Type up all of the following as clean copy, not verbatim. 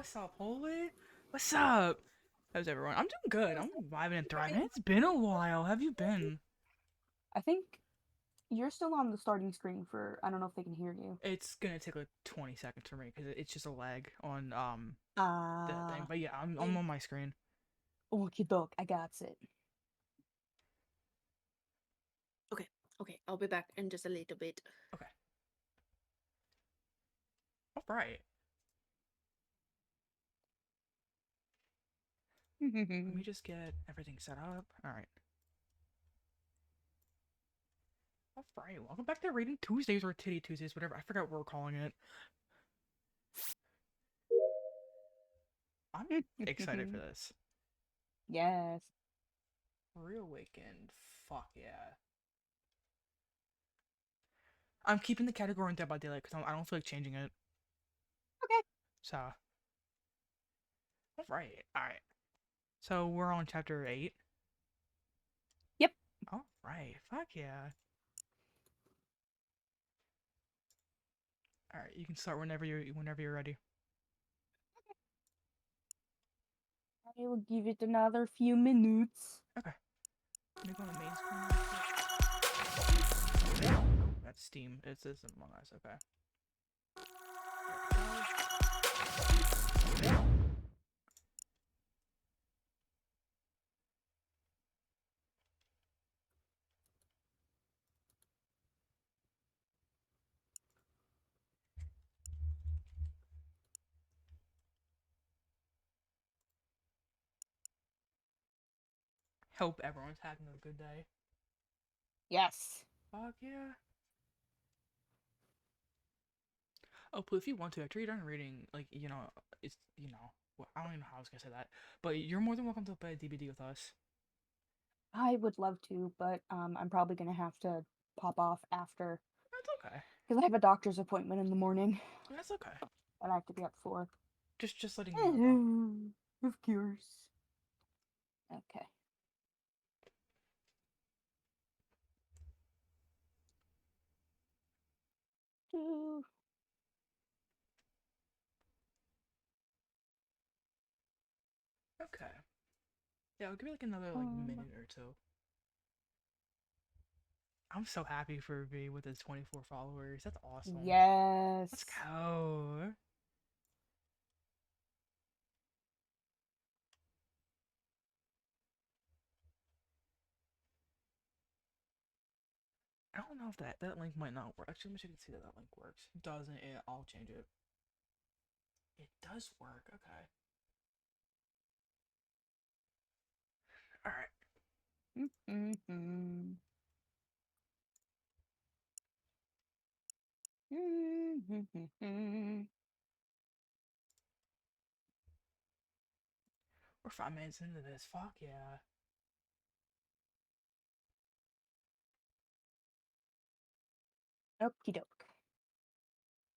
What's up, Holy? What's up? How's everyone? I'm doing good. I'm vibing and thriving. It's been a while. Have you been? I think you're still on the starting screen for. I don't know if they can hear you. It's gonna take like 20 seconds for me because it's just a lag on the thing. Ah, But yeah, I'm on my screen. okie doke, I got it. Okay, okay, I'll be back in just a little bit. Okay. All right. Let me just get everything set up. All right. All right. Welcome back to Reading Tuesdays or Titty Tuesdays, whatever. I forgot what we're calling it. I'm excited for this. Yes. Reawakened. Fuck yeah. I'm keeping the category in Dead by Daylight because I don't feel like changing it. Okay. So, all right, all right. So we're on chapter 8. Yep. All right, fuck yeah. All right, you can start whenever you're ready. I will give it another few minutes. Okay. Let me go on the main screen. Oh, that's Steam. It's this Among Us. Okay. Hope everyone's having a good day. Yes. Fuck yeah. Oh, but if you want to, after you're done reading, it's well, I don't even know how I was gonna say that, but you're more than welcome to play a DBD with us. I would love to, but I'm probably gonna have to pop off after That's okay. because I have a doctor's appointment in the morning That's okay. that I have to be up for. Just letting you know though. Of course. Okay. Do- Okay. Yeah, I'll give you like another Um, minute or two. I'm so happy for V with his 24 followers. That's awesome. Let's yes. go. I don't know if that link might not work. Actually, let me check and see that link works. Doesn't it? I'll change it. It does work. Okay. All right. Mm-hmm. We're 5 minutes into this. Fuck yeah. Okie doke.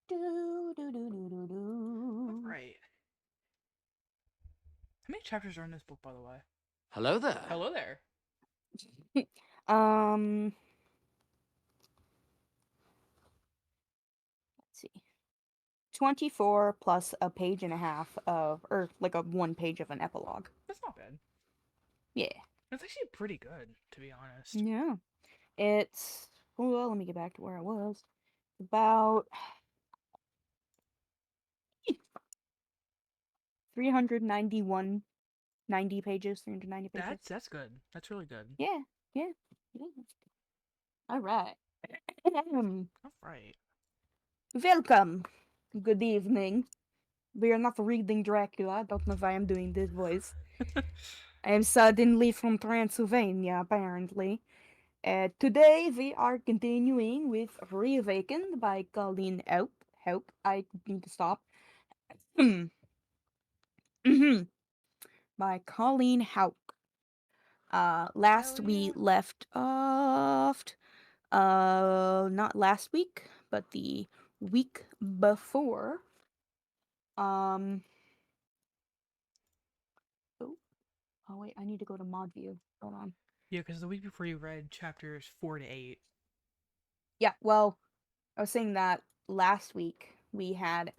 Do do do do do All do. right. How many chapters are in this book, by the way? Hello there. Hello there. Um, let's see. 24 plus a page and a half of, or like a 1 page of an epilogue. That's not bad. Yeah. That's actually pretty good, to be honest. Yeah. It's, well, let me get back to where I was. About 391, 90 pages, 390 pages. That's good. That's really good. Yeah. Yeah. Yeah. All right. All right. Welcome. Good evening. We are not reading Dracula. I don't know if I am doing this voice. I am suddenly from Transylvania, apparently. Today we are continuing with Reawakened by Colleen Hope. Hope. I need to stop. By Colleen Hope. Last Hell we yeah. left off. Not last week, but the week before. Um. Oh, oh wait, I need to go to mod view. Hold on. Yeah, because the week before you read chapters 4 to 8. Yeah, well, I was saying that last week we had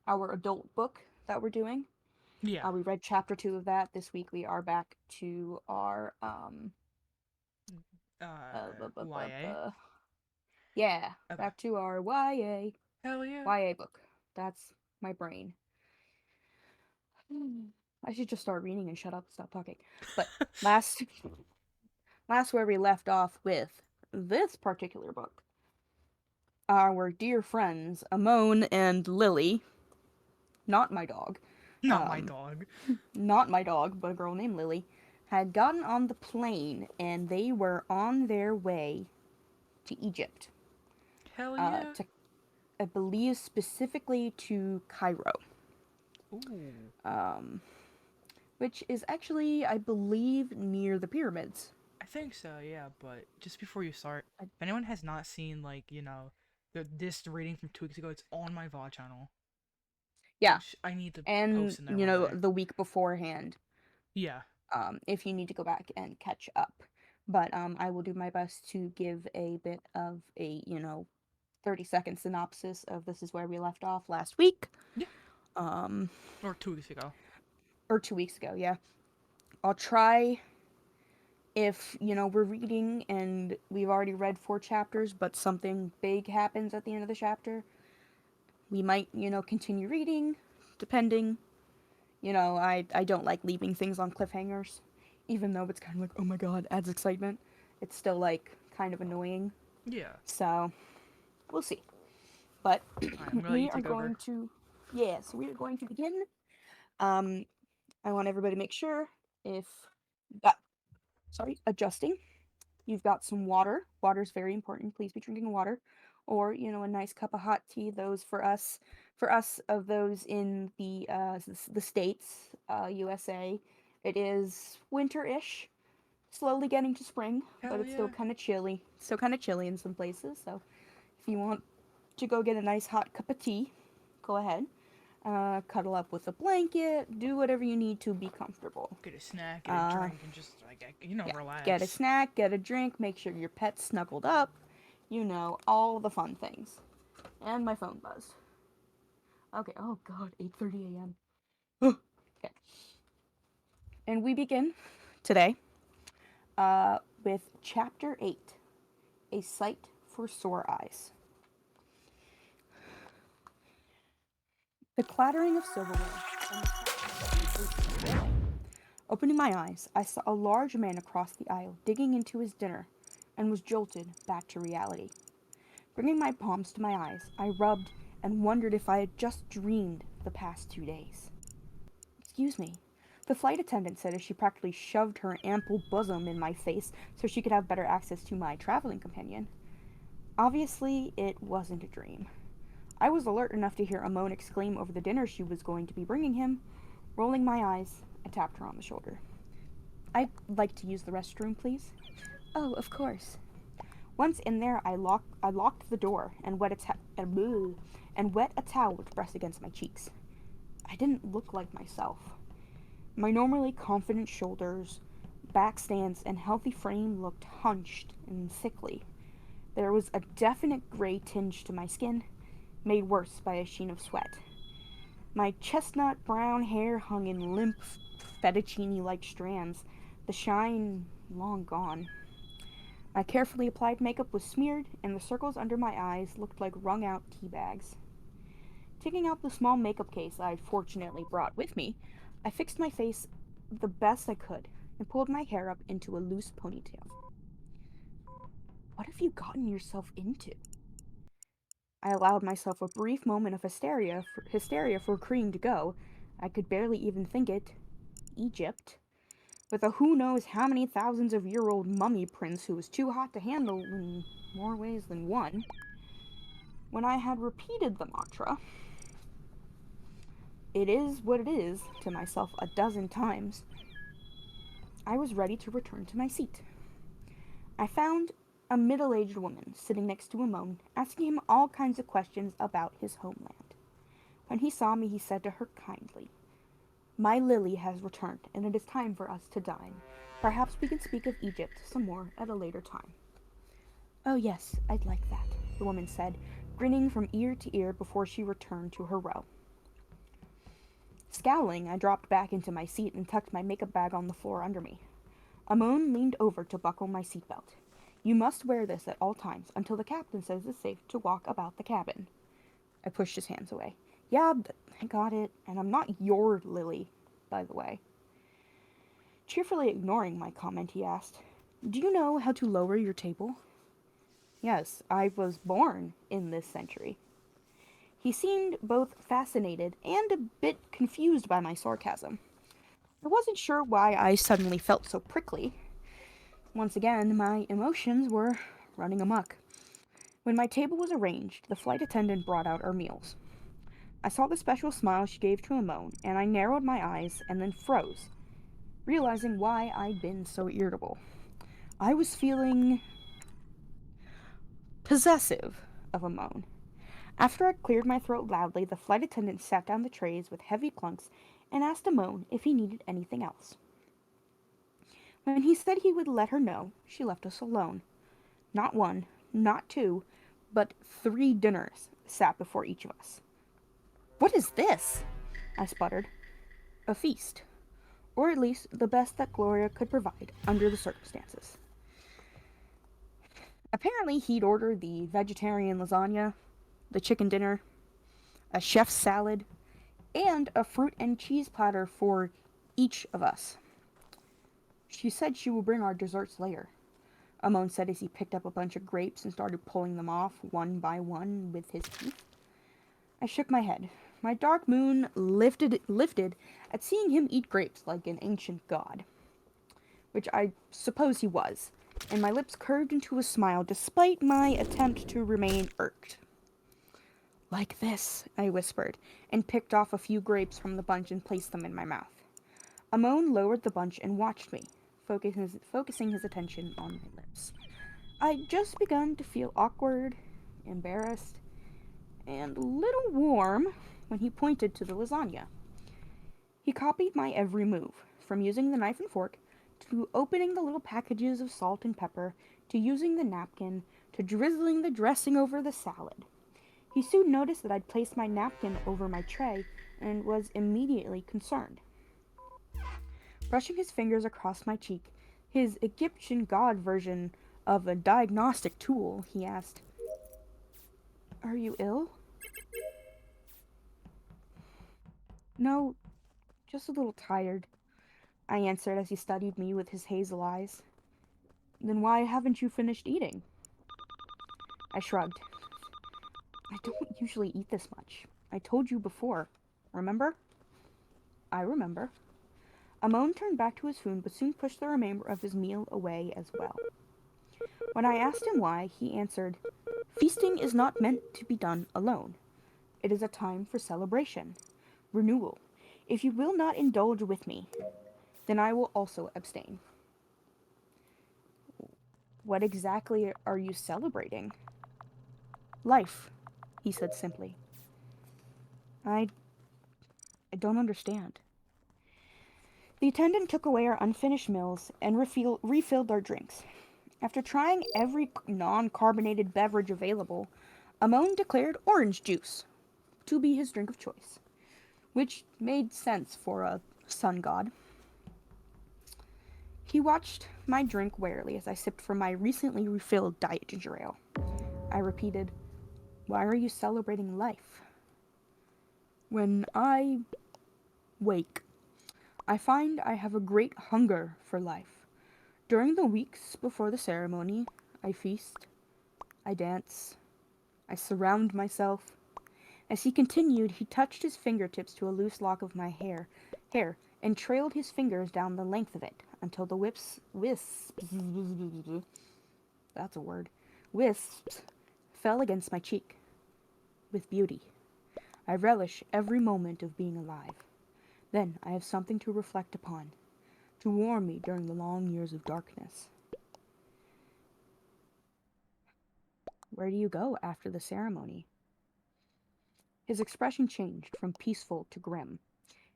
our adult book that we're doing. Yeah. We read chapter 2 of that. This week we are back to our YA. yeah, Okay. back to our Hell yeah. YA book. That's my brain. I should just start reading and shut up and stop talking. But last where we left off with this particular book, our dear friends Amon and Lily, not my dog, Not my um, dog. not my dog, but a girl named Lily, had gotten on the plane and they were on their way to Egypt. Hell yeah. To I believe specifically to Cairo, Ooh. which is actually, I believe, near the pyramids. I think so, yeah, but just before you start, I, if anyone has not seen, this reading from 2 weeks ago, it's on my VOD channel, yeah, which I need to and post in there one day. the week beforehand, Yeah. if you need to go back and catch up. But I will do my best to give a bit of a 30-second synopsis of this is where we left off last week. Yeah. Um, Or 2 weeks ago. or 2 weeks ago, yeah. I'll try if, we're reading and we've already read 4 chapters, but something big happens at the end of the chapter, we might, continue reading, depending. I don't like leaving things on cliffhangers, even though it's kind of like, oh my god, adds excitement. It's still, like, kind of annoying. Yeah. So, we'll see. But Alright, I'm gonna let you we are take over. going to, yeah, so we are going to begin. Um, I want everybody to make sure if, adjusting. You've got some water. Water's very important. Please be drinking water. Or, a nice cup of hot tea. Those for us of those in the States, USA, it is winter-ish, slowly getting to spring, but Hell it's still yeah. kind of chilly. Still kind of chilly in some places. So if you want to go get a nice hot cup of tea, go ahead. Cuddle up with a blanket. Do whatever you need to be comfortable. Get a snack, get a Uh, drink, and just, yeah, get a relax. snack, get a drink, make sure your pet's snuggled up, all the fun things. And my phone buzzed. Okay, oh god, 8:30 a.m. Okay. And we begin today with chapter 8, A Sight for Sore Eyes. The clattering of silverware and the sound of opening my eyes, I saw a large man across the aisle digging into his dinner and was jolted back to reality. Bringing my palms to my eyes, I rubbed and wondered if I had just dreamed the past 2 days. Excuse me, the flight attendant said as she practically shoved her ample bosom in my face so she could have better access to my traveling companion. Obviously, it wasn't a dream. I was alert enough to hear Amon exclaim over the dinner she was going to be bringing him. Rolling my eyes, I tapped her on the shoulder. "I'd like to use the restroom, please." "Oh, of course." Once in there, I locked the door and wet a towel to press against my cheeks. I didn't look like myself. My normally confident shoulders, back stance, and healthy frame looked hunched and sickly. There was a definite gray tinge to my skin, made worse by a sheen of sweat. My chestnut brown hair hung in limp, fettuccine-like strands, the shine long gone. My carefully applied makeup was smeared, and the circles under my eyes looked like wrung-out tea bags. Taking out the small makeup case I fortunately brought with me, I fixed my face the best I could and pulled my hair up into a loose ponytail. What have you gotten yourself into? I allowed myself a brief moment of hysteria for agreeing to go. I could barely even think it. Egypt. With a who knows how many thousands of year old mummy prince who was too hot to handle in more ways than one. When I had repeated the mantra, "It is what it is," to myself a dozen times, I was ready to return to my seat. I found a middle-aged woman sitting next to Amon, asking him all kinds of questions about his homeland. When he saw me, he said to her kindly, "My Lily has returned, and it is time for us to dine. Perhaps we can speak of Egypt some more at a later time." "Oh yes, I'd like that," the woman said, grinning from ear to ear before she returned to her row. Scowling, I dropped back into my seat and tucked my makeup bag on the floor under me. Amon leaned over to buckle my seatbelt. You must wear this at all times until the captain says it's safe to walk about the cabin. I pushed his hands away. Yeah, but I got it, and I'm not your Lily, by the way. Cheerfully ignoring my comment, he asked, Do you know how to lower your table? Yes, I was born in this century. He seemed both fascinated and a bit confused by my sarcasm. I wasn't sure why I suddenly felt so prickly. Once again, my emotions were running amok. When my table was arranged, the flight attendant brought out our meals. I saw the special smile she gave to Amon, and I narrowed my eyes and then froze, realizing why I'd been so irritable. I was feeling possessive of Amon. After I cleared my throat loudly, the flight attendant sat down the trays with heavy clunks and asked Amon if he needed anything else. When he said he would let her know, she left us alone. Not one, not two, but 3 dinners sat before each of us. What is this? I sputtered. A feast, or at least the best that Gloria could provide under the circumstances. Apparently, he'd ordered the vegetarian lasagna, the chicken dinner, a chef's salad, and a fruit and cheese platter for each of us. She said she will bring our desserts later, Amon said as he picked up a bunch of grapes and started pulling them off one by one with his teeth. I shook my head. My dark moon lifted at seeing him eat grapes like an ancient god, which I suppose he was, and my lips curved into a smile despite my attempt to remain irked. Like this, I whispered, and picked off a few grapes from the bunch and placed them in my mouth. Amon lowered the bunch and watched me, focusing his attention on my lips. I'd just begun to feel awkward, embarrassed, and a little warm when he pointed to the lasagna. He copied my every move, from using the knife and fork, to opening the little packages of salt and pepper, to using the napkin, to drizzling the dressing over the salad. He soon noticed that I'd placed my napkin over my tray and was immediately concerned. Brushing his fingers across my cheek, his Egyptian god version of a diagnostic tool, he asked, Are you ill? No, just a little tired, I answered as he studied me with his hazel eyes. Then why haven't you finished eating? I shrugged. I don't usually eat this much. I told you before. Remember? I remember. Amon turned back to his food, but soon pushed the remainder of his meal away as well. When I asked him why, he answered, Feasting is not meant to be done alone. It is a time for celebration, renewal. If you will not indulge with me, then I will also abstain. What exactly are you celebrating? Life, he said simply. I don't understand. The attendant took away our unfinished meals and refilled our drinks. After trying every non-carbonated beverage available, Amon declared orange juice to be his drink of choice, which made sense for a sun god. He watched my drink warily as I sipped from my recently refilled diet ginger ale. I repeated, Why are you celebrating life? When I wake, I find I have a great hunger for life. During the weeks before the ceremony, I feast, I dance, I surround myself. As he continued, he touched his fingertips to a loose lock of my hair, and trailed his fingers down the length of it until the wisps, that's a word, wisps fell against my cheek. With beauty. I relish every moment of being alive. Then I have something to reflect upon, to warm me during the long years of darkness. Where do you go after the ceremony? His expression changed from peaceful to grim,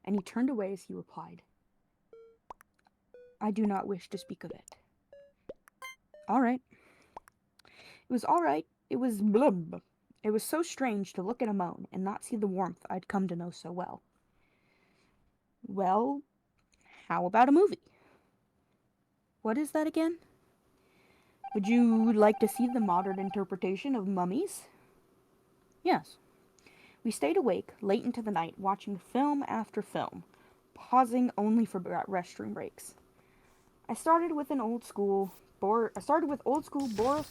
and he turned away as he replied, I do not wish to speak of it. All right. It was all right. It was blub. It was so strange to look at Amon and not see the warmth I'd come to know so well. Well, how about a movie? What is that again? Would you like to see the modern interpretation of mummies? Yes. We stayed awake late into the night watching film after film, pausing only for restroom breaks. I started with old school Boris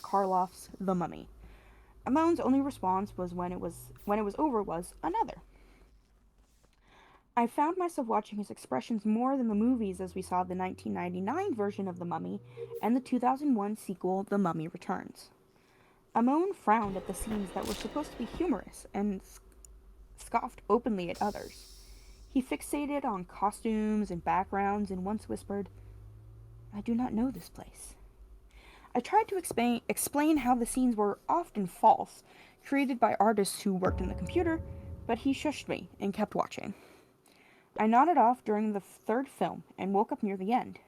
Karloff's The Mummy. Amon's only response was when it was over was another. I found myself watching his expressions more than the movies as we saw the 1999 version of The Mummy and the 2001 sequel The Mummy Returns. Amon frowned at the scenes that were supposed to be humorous and scoffed openly at others. He fixated on costumes and backgrounds and once whispered, "I do not know this place." I tried to explain how the scenes were often false, created by artists who worked in the computer, but he shushed me and kept watching. I nodded off during the third film and woke up near the end.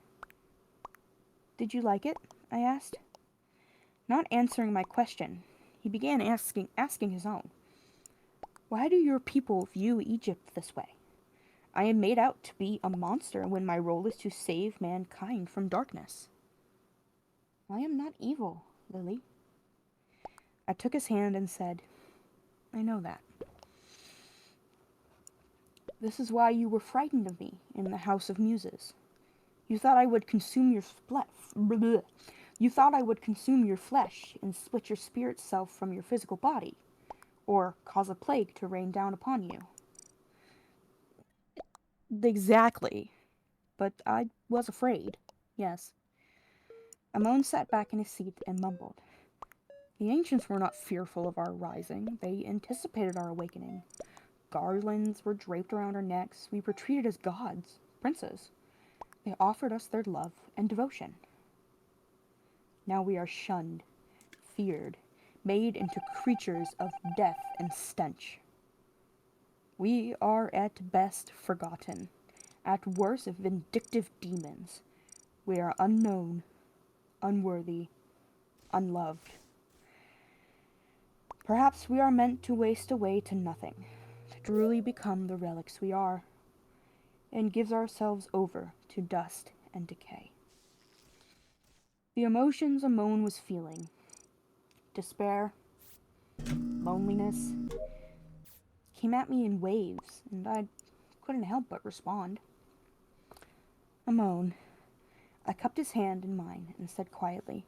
"Did you like it?" I asked. Not answering my question, he began asking his own. "Why do your people view Egypt this way? I am made out to be a monster when my role is to save mankind from darkness." "I am not evil, Lily." I took his hand and said, "I know that. This is why you were frightened of me in the House of Muses. You thought I would consume your flesh. You thought I would consume your flesh and split your spirit self from your physical body, or cause a plague to rain down upon you." "Exactly. But I was afraid. Yes." Amon sat back in his seat and mumbled. "The ancients were not fearful of our rising. They anticipated our awakening. Garlands were draped around our necks. We were treated as gods, princes. They offered us their love and devotion. Now we are shunned, feared, made into creatures of death and stench. We are at best forgotten, at worst vindictive demons. We are unknown, unworthy, unloved. Perhaps we are meant to waste away to nothing, to truly become the relics we are, and give ourselves over to dust and decay." The emotions Amon was feeling, despair, loneliness, came at me in waves, and I couldn't help but respond. "Amon," I cupped his hand in mine and said quietly,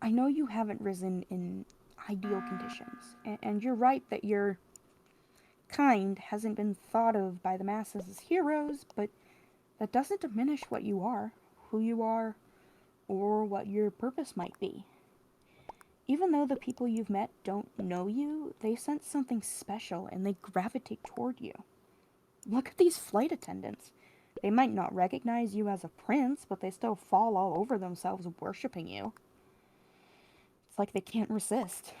"I know you haven't risen in ideal conditions, and you're right that your kind hasn't been thought of by the masses as heroes, but that doesn't diminish what you are, who you are, or what your purpose might be. Even though the people you've met don't know you, they sense something special and they gravitate toward you. Look at these flight attendants. They might not recognize you as a prince, but they still fall all over themselves worshipping you. It's like they can't resist.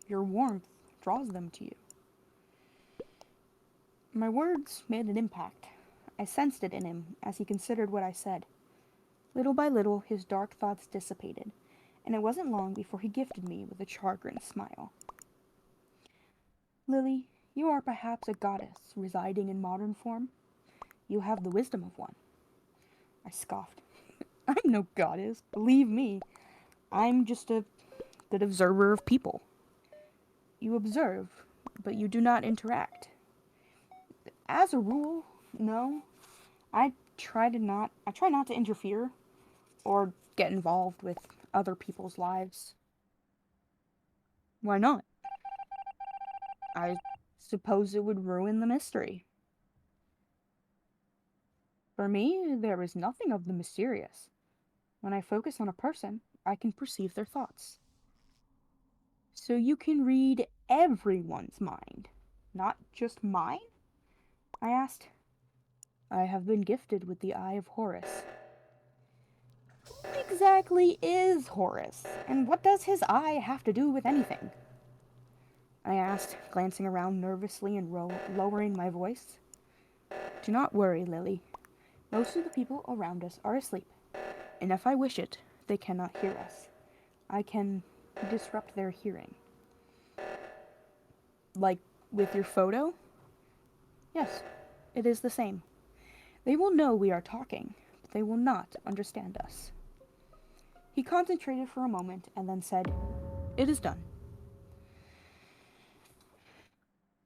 Your warmth draws them to you." My words made an impact. I sensed it in him as he considered what I said. Little by little, his dark thoughts dissipated, and it wasn't long before he gifted me with a chagrin smile. "Lily, you are perhaps a goddess residing in modern form. You have the wisdom of one." I scoffed. "I'm no goddess, believe me. I'm just a good observer of people. You observe, but you do not interact." "As a rule, no. I try not to interfere or get involved with other people's lives." "Why not?" "I suppose it would ruin the mystery." "For me, there is nothing of the mysterious. When I focus on a person, I can perceive their thoughts." "So you can read everyone's mind, not just mine?" I asked. "I have been gifted with the eye of Horus." "Who exactly is Horus, and what does his eye have to do with anything?" I asked, glancing around nervously and lowering my voice. "Do not worry, Lily. Most of the people around us are asleep, and if I wish it, they cannot hear us. I can disrupt their hearing." "Like with your photo?" "Yes, It is the same. They will know we are talking, but they will not understand us. He concentrated for a moment and then said, "It is done."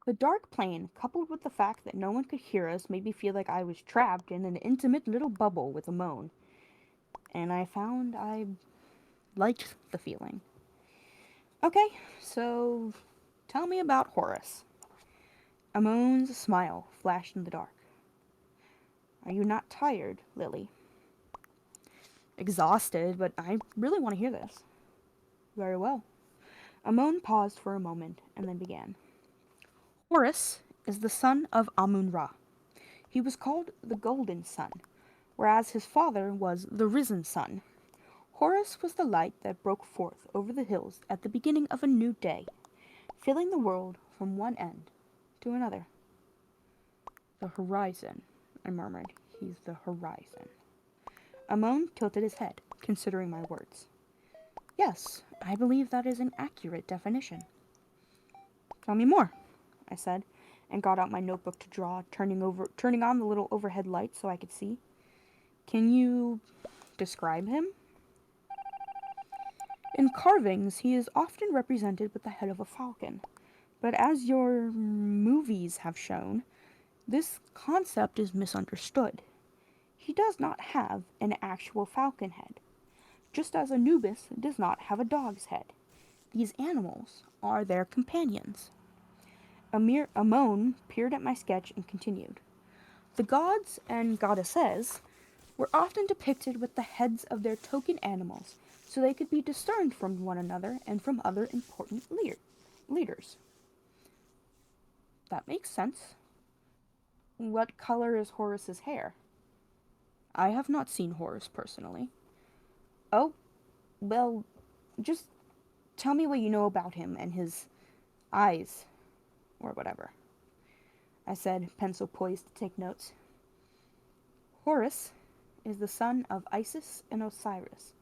The dark plane, coupled with the fact that no one could hear us, made me feel like I was trapped in an intimate little bubble with a moan, and I found I liked the feeling. Okay, so tell me about Horace. Amon's smile flashed in the dark. Are you not tired, Lily? Exhausted, but I really want to hear this. Very well. Amon paused for a moment and then began. Horus is the son of Amun-Ra. He was called the Golden Sun, whereas his father was the Risen Sun. Horus was the light that broke forth over the hills at the beginning of a new day, filling the world from one end to another. The horizon, I murmured. He's the horizon. Amon tilted his head, considering my words. Yes, I believe that is an accurate definition. Tell me more, I said, and got out my notebook to draw, turning on the little overhead light so I could see. Can you describe him? In carvings, he is often represented with the head of a falcon, but as your movies have shown, this concept is misunderstood. He does not have an actual falcon head, just as Anubis does not have a dog's head. These animals are their companions. Amon peered at my sketch and continued. The gods and goddesses were often depicted with the heads of their token animals so they could be discerned from one another and from other important leaders. That makes sense. What color is Horus's hair? I have not seen Horus personally. Oh, well, just tell me what you know about him and his eyes, or whatever, I said, pencil poised to take notes. Horus is the son of Isis and Osiris.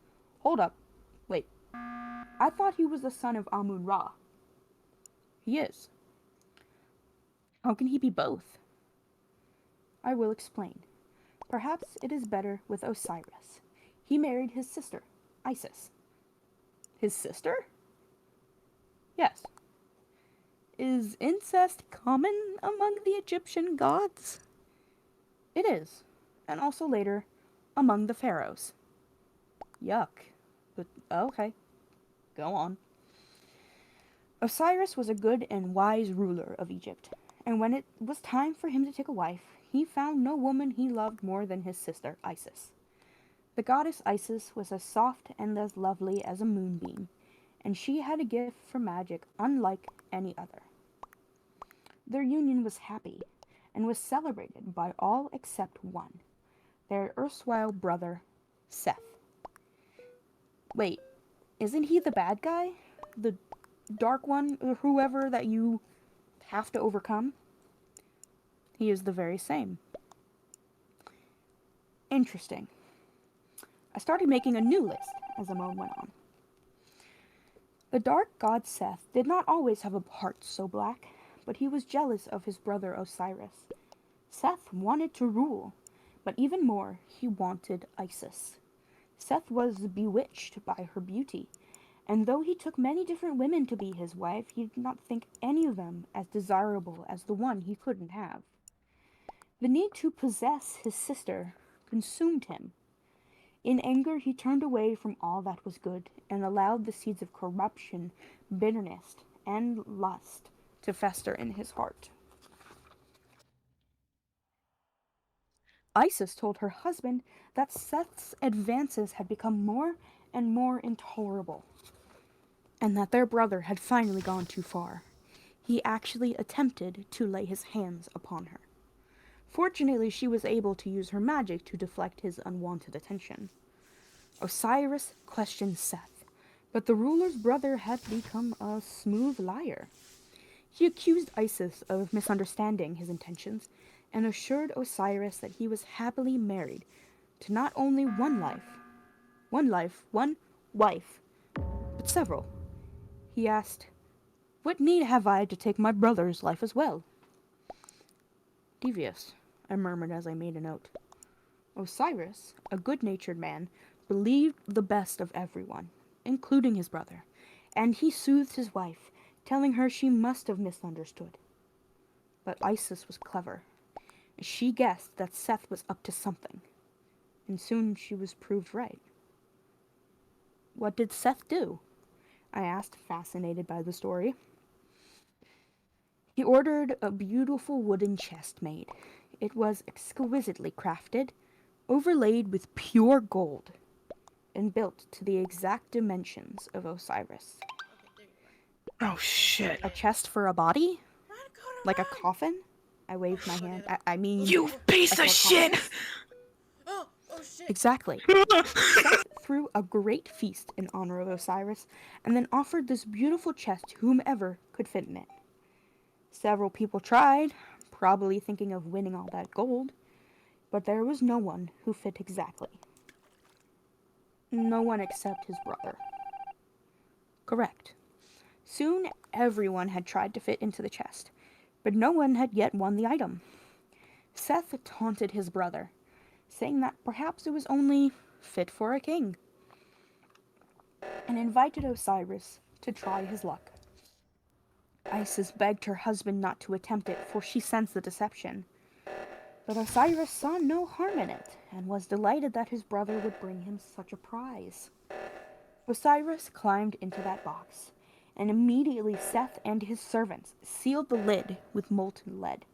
Hold up. Wait. I thought he was the son of Amun-Ra. He is. How can he be both? I will explain. Perhaps it is better with Osiris. He married his sister, Isis. His sister? Yes. Is incest common among the Egyptian gods? It is, and also later, among the pharaohs. Yuck. But okay, go on. Osiris was a good and wise ruler of Egypt, and when it was time for him to take a wife, he found no woman he loved more than his sister Isis. The goddess Isis was as soft and as lovely as a moonbeam, and she had a gift for magic unlike any other. Their union was happy, and was celebrated by all except one, their erstwhile brother, Seth. Wait, isn't he the bad guy? The dark one, or whoever that you have to overcome? He is the very same. Interesting. I started making a new list as Amon went on. The dark god Seth did not always have a heart so black, but he was jealous of his brother Osiris. Seth wanted to rule, but even more, he wanted Isis. Seth was bewitched by her beauty, and though he took many different women to be his wife, he did not think any of them as desirable as the one he couldn't have. The need to possess his sister consumed him. In anger, he turned away from all that was good and allowed the seeds of corruption, bitterness, and lust to fester in his heart. Isis told her husband that Seth's advances had become more and more intolerable, and that their brother had finally gone too far. He actually attempted to lay his hands upon her. Fortunately, she was able to use her magic to deflect his unwanted attention. Osiris questioned Seth, but the ruler's brother had become a smooth liar. He accused Isis of misunderstanding his intentions and assured Osiris that he was happily married to not only one wife, but several. He asked, "What need have I to take my brother's life as well?" Devious, I murmured as I made a note. Osiris, a good-natured man, believed the best of everyone, including his brother, and he soothed his wife, telling her she must have misunderstood. But Isis was clever. She guessed that Seth was up to something, and soon she was proved right. What did Seth do? I asked, fascinated by the story. He ordered a beautiful wooden chest made. It was exquisitely crafted, overlaid with pure gold, and built to the exact dimensions of Osiris. Okay, there you are. Oh shit. A chest for a body? Run, Connor, Like a run! coffin? I waved my hand. I mean, You piece a of shit! sarcophagus? Oh shit! Exactly. Seth threw a great feast in honor of Osiris, and then offered this beautiful chest to whomever could fit in it. Several people tried, probably thinking of winning all that gold, but there was no one who fit exactly. No one except his brother. Correct. Soon everyone had tried to fit into the chest, but no one had yet won the item. Seth taunted his brother, saying that perhaps it was only fit for a king, and invited Osiris to try his luck. Isis begged her husband not to attempt it, for she sensed the deception. But Osiris saw no harm in it, and was delighted that his brother would bring him such a prize. Osiris climbed into that box, and immediately Seth and his servants sealed the lid with molten lead.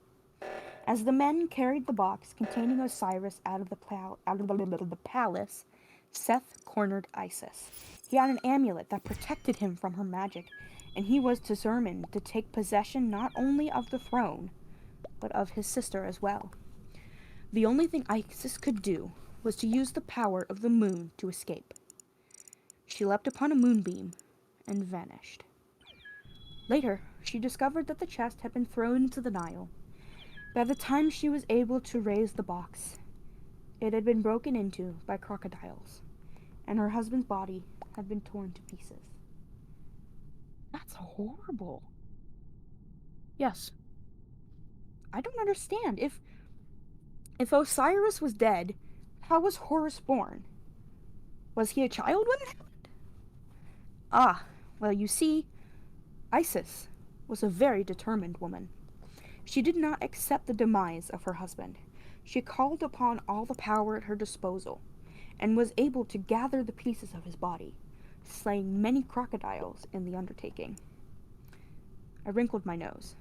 As the men carried the box containing Osiris out of the palace, Seth cornered Isis. He had an amulet that protected him from her magic, and he was determined to take possession not only of the throne, but of his sister as well. The only thing Isis could do was to use the power of the moon to escape. She leapt upon a moonbeam and vanished. Later, she discovered that the chest had been thrown into the Nile. By the time she was able to raise the box, it had been broken into by crocodiles, and her husband's body had been torn to pieces. That's horrible. Yes. I don't understand. If Osiris was dead, how was Horus born? Was he a child when it happened? Ah, well, you see, Isis was a very determined woman. She did not accept the demise of her husband. She called upon all the power at her disposal, and was able to gather the pieces of his body, slaying many crocodiles in the undertaking. I wrinkled my nose.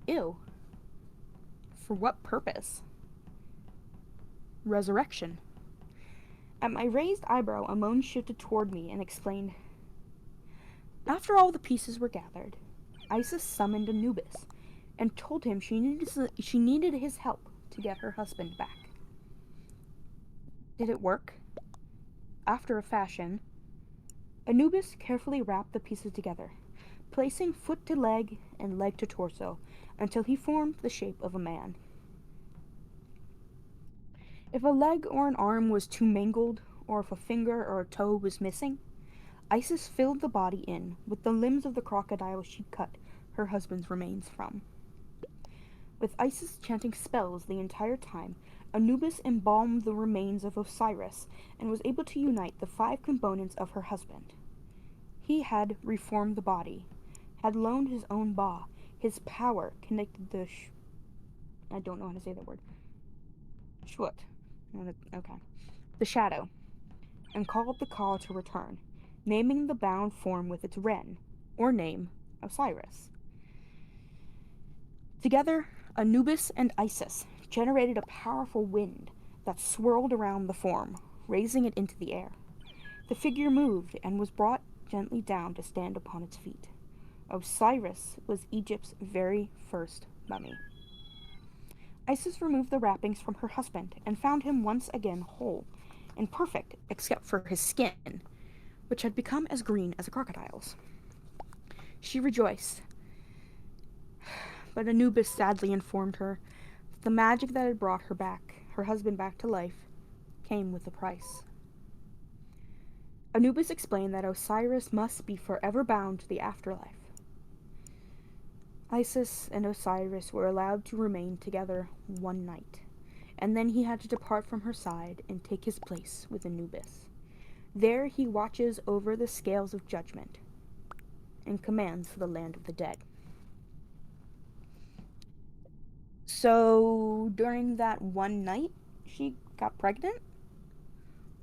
Ew. For what purpose? Resurrection. At my raised eyebrow, Amon shifted toward me and explained, after all the pieces were gathered, Isis summoned Anubis and told him she needed his help to get her husband back. Did it work? After a fashion, Anubis carefully wrapped the pieces together, placing foot to leg and leg to torso until he formed the shape of a man. If a leg or an arm was too mangled, or if a finger or a toe was missing, Isis filled the body in with the limbs of the crocodile she'd cut her husband's remains from. With Isis chanting spells the entire time, Anubis embalmed the remains of Osiris and was able to unite the 5 components of her husband. He had reformed the body, had loaned his own ba, his power connected the I don't know how to say that word. Shwut. Okay. The shadow, and called the Ka to return, naming the bound form with its Ren, or name, Osiris. Together, Anubis and Isis generated a powerful wind that swirled around the form, raising it into the air. The figure moved and was brought gently down to stand upon its feet. Osiris was Egypt's very first mummy. Isis removed the wrappings from her husband and found him once again whole and perfect except for his skin, which had become as green as a crocodile's. She rejoiced, but Anubis sadly informed her that the magic that had brought her husband back to life, came with a price. Anubis explained that Osiris must be forever bound to the afterlife. Isis and Osiris were allowed to remain together one night, and then he had to depart from her side and take his place with Anubis. There he watches over the scales of judgment and commands the land of the dead. So, during that one night, she got pregnant?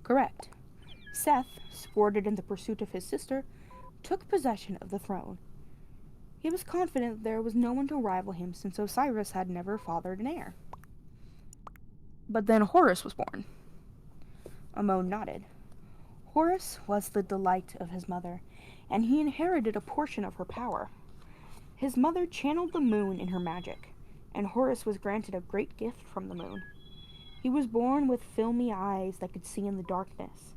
Correct. Seth, thwarted in the pursuit of his sister, took possession of the throne. He was confident there was no one to rival him since Osiris had never fathered an heir. But then Horus was born. Amon nodded. Horus was the delight of his mother, and he inherited a portion of her power. His mother channeled the moon in her magic, and Horus was granted a great gift from the moon. He was born with filmy eyes that could see in the darkness.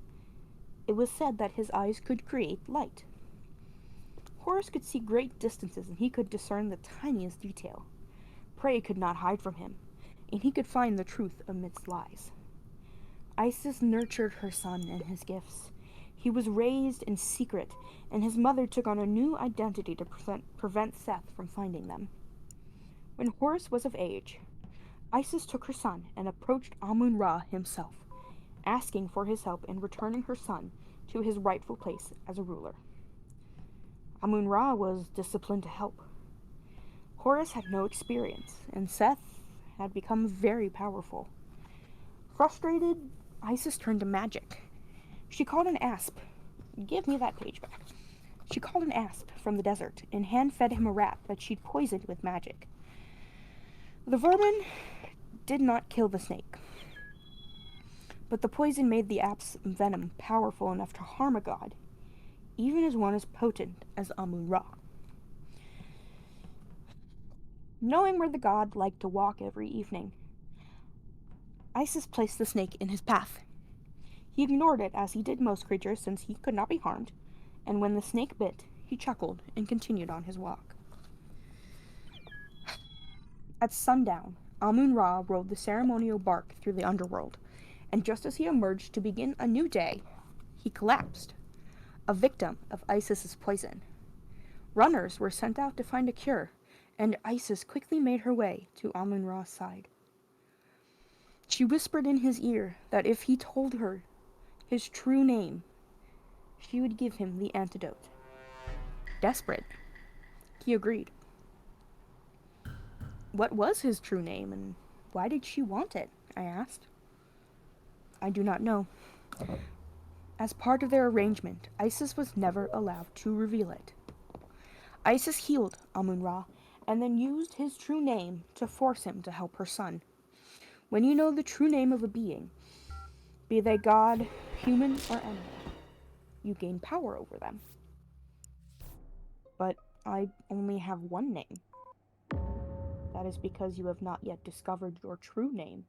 It was said that his eyes could create light. Horus could see great distances, and he could discern the tiniest detail. Prey could not hide from him, and he could find the truth amidst lies. Isis nurtured her son and his gifts. He was raised in secret, and his mother took on a new identity to prevent Seth from finding them. When Horus was of age, Isis took her son and approached Amun-Ra himself, asking for his help in returning her son to his rightful place as a ruler. Amun-Ra was disciplined to help. Horus had no experience, and Seth had become very powerful. Frustrated, Isis turned to magic. She called an asp. Give me that page back. She called an asp from the desert and hand-fed him a rat that she'd poisoned with magic. The vermin did not kill the snake, but the poison made the asp's venom powerful enough to harm a god, even as one as potent as Amun-Ra. Knowing where the god liked to walk every evening, Isis placed the snake in his path. He ignored it as he did most creatures since he could not be harmed, and when the snake bit, he chuckled and continued on his walk. At sundown, Amun-Ra rode the ceremonial bark through the underworld, and just as he emerged to begin a new day, he collapsed, a victim of Isis's poison. Runners were sent out to find a cure, and Isis quickly made her way to Amun-Ra's side. She whispered in his ear that if he told her his true name, she would give him the antidote. Desperate, he agreed. What was his true name, and why did she want it? I asked. I do not know. As part of their arrangement, Isis was never allowed to reveal it. Isis healed Amun-Ra, and then used his true name to force him to help her son. When you know the true name of a being, be they god, human, or animal, you gain power over them. But I only have one name. That is because you have not yet discovered your true name.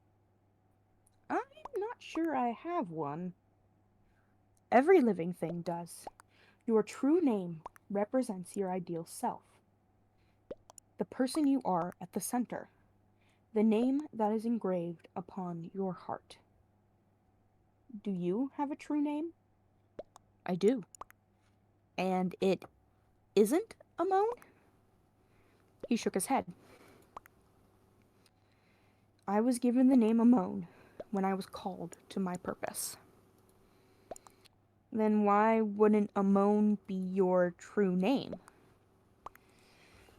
I'm not sure I have one. Every living thing does. Your true name represents your ideal self. The person you are at the center. The name that is engraved upon your heart. Do you have a true name? I do. And it isn't Amon? He shook his head. I was given the name Amon when I was called to my purpose. Then why wouldn't Amon be your true name?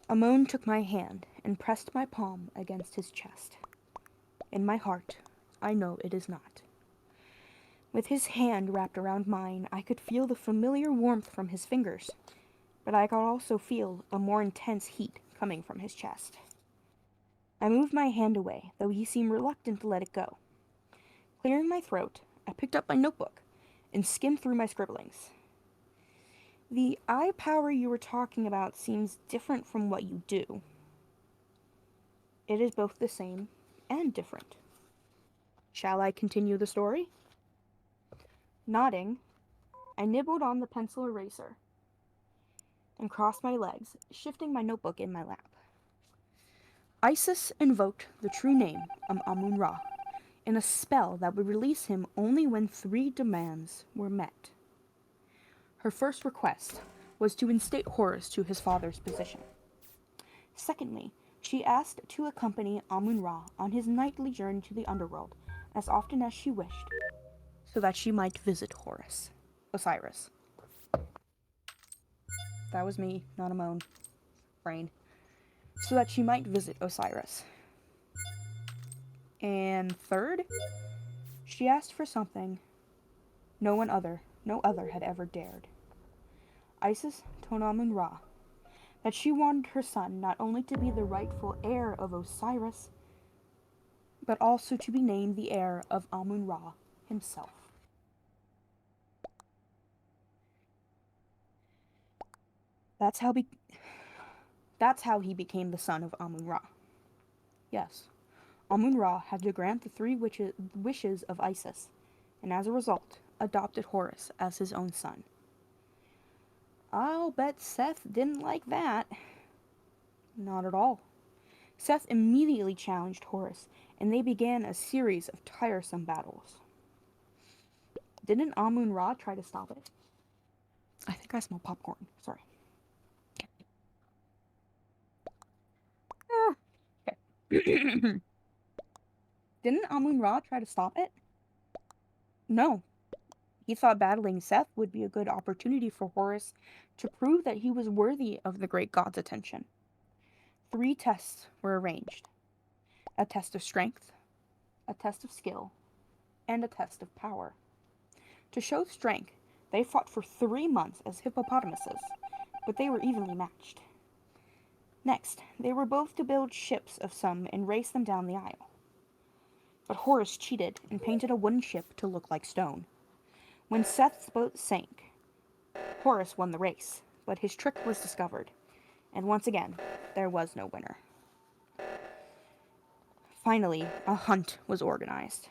Amon took my hand and pressed my palm against his chest. In my heart, I know it is not. With his hand wrapped around mine, I could feel the familiar warmth from his fingers, but I could also feel a more intense heat coming from his chest. I moved my hand away, though he seemed reluctant to let it go. Clearing my throat, I picked up my notebook and skimmed through my scribblings. The eye power you were talking about seems different from what you do. It is both the same and different. Shall I continue the story? Nodding, I nibbled on the pencil eraser and crossed my legs, shifting my notebook in my lap. Isis invoked the true name of Amun-Ra in a spell that would release him only when 3 demands were met. Her first request was to instate Horus to his father's position. Secondly, she asked to accompany Amun-Ra on his nightly journey to the underworld as often as she wished, so that she might visit Osiris. That was me, not a moan. Brain. So that she might visit Osiris. And third, she asked for something no other had ever dared. Isis told Amun-Ra that she wanted her son not only to be the rightful heir of Osiris, but also to be named the heir of Amun-Ra himself. That's how he became the son of Amun-Ra. Yes, Amun-Ra had to grant the three wishes of Isis, and as a result, adopted Horus as his own son. I'll bet Seth didn't like that. Not at all. Seth immediately challenged Horus, and they began a series of tiresome battles. Didn't Amun-Ra try to stop it? I think I smell popcorn. Sorry. Okay. Didn't Amun-Ra try to stop it? No. He thought battling Seth would be a good opportunity for Horus to prove that he was worthy of the great god's attention. 3 tests were arranged: a test of strength, a test of skill, and a test of power. To show strength, they fought for 3 months as hippopotamuses, but they were evenly matched. Next, they were both to build ships of some and race them down the aisle. But Horus cheated and painted a wooden ship to look like stone. When Seth's boat sank, Horus won the race, but his trick was discovered, and once again, there was no winner. Finally, a hunt was organized.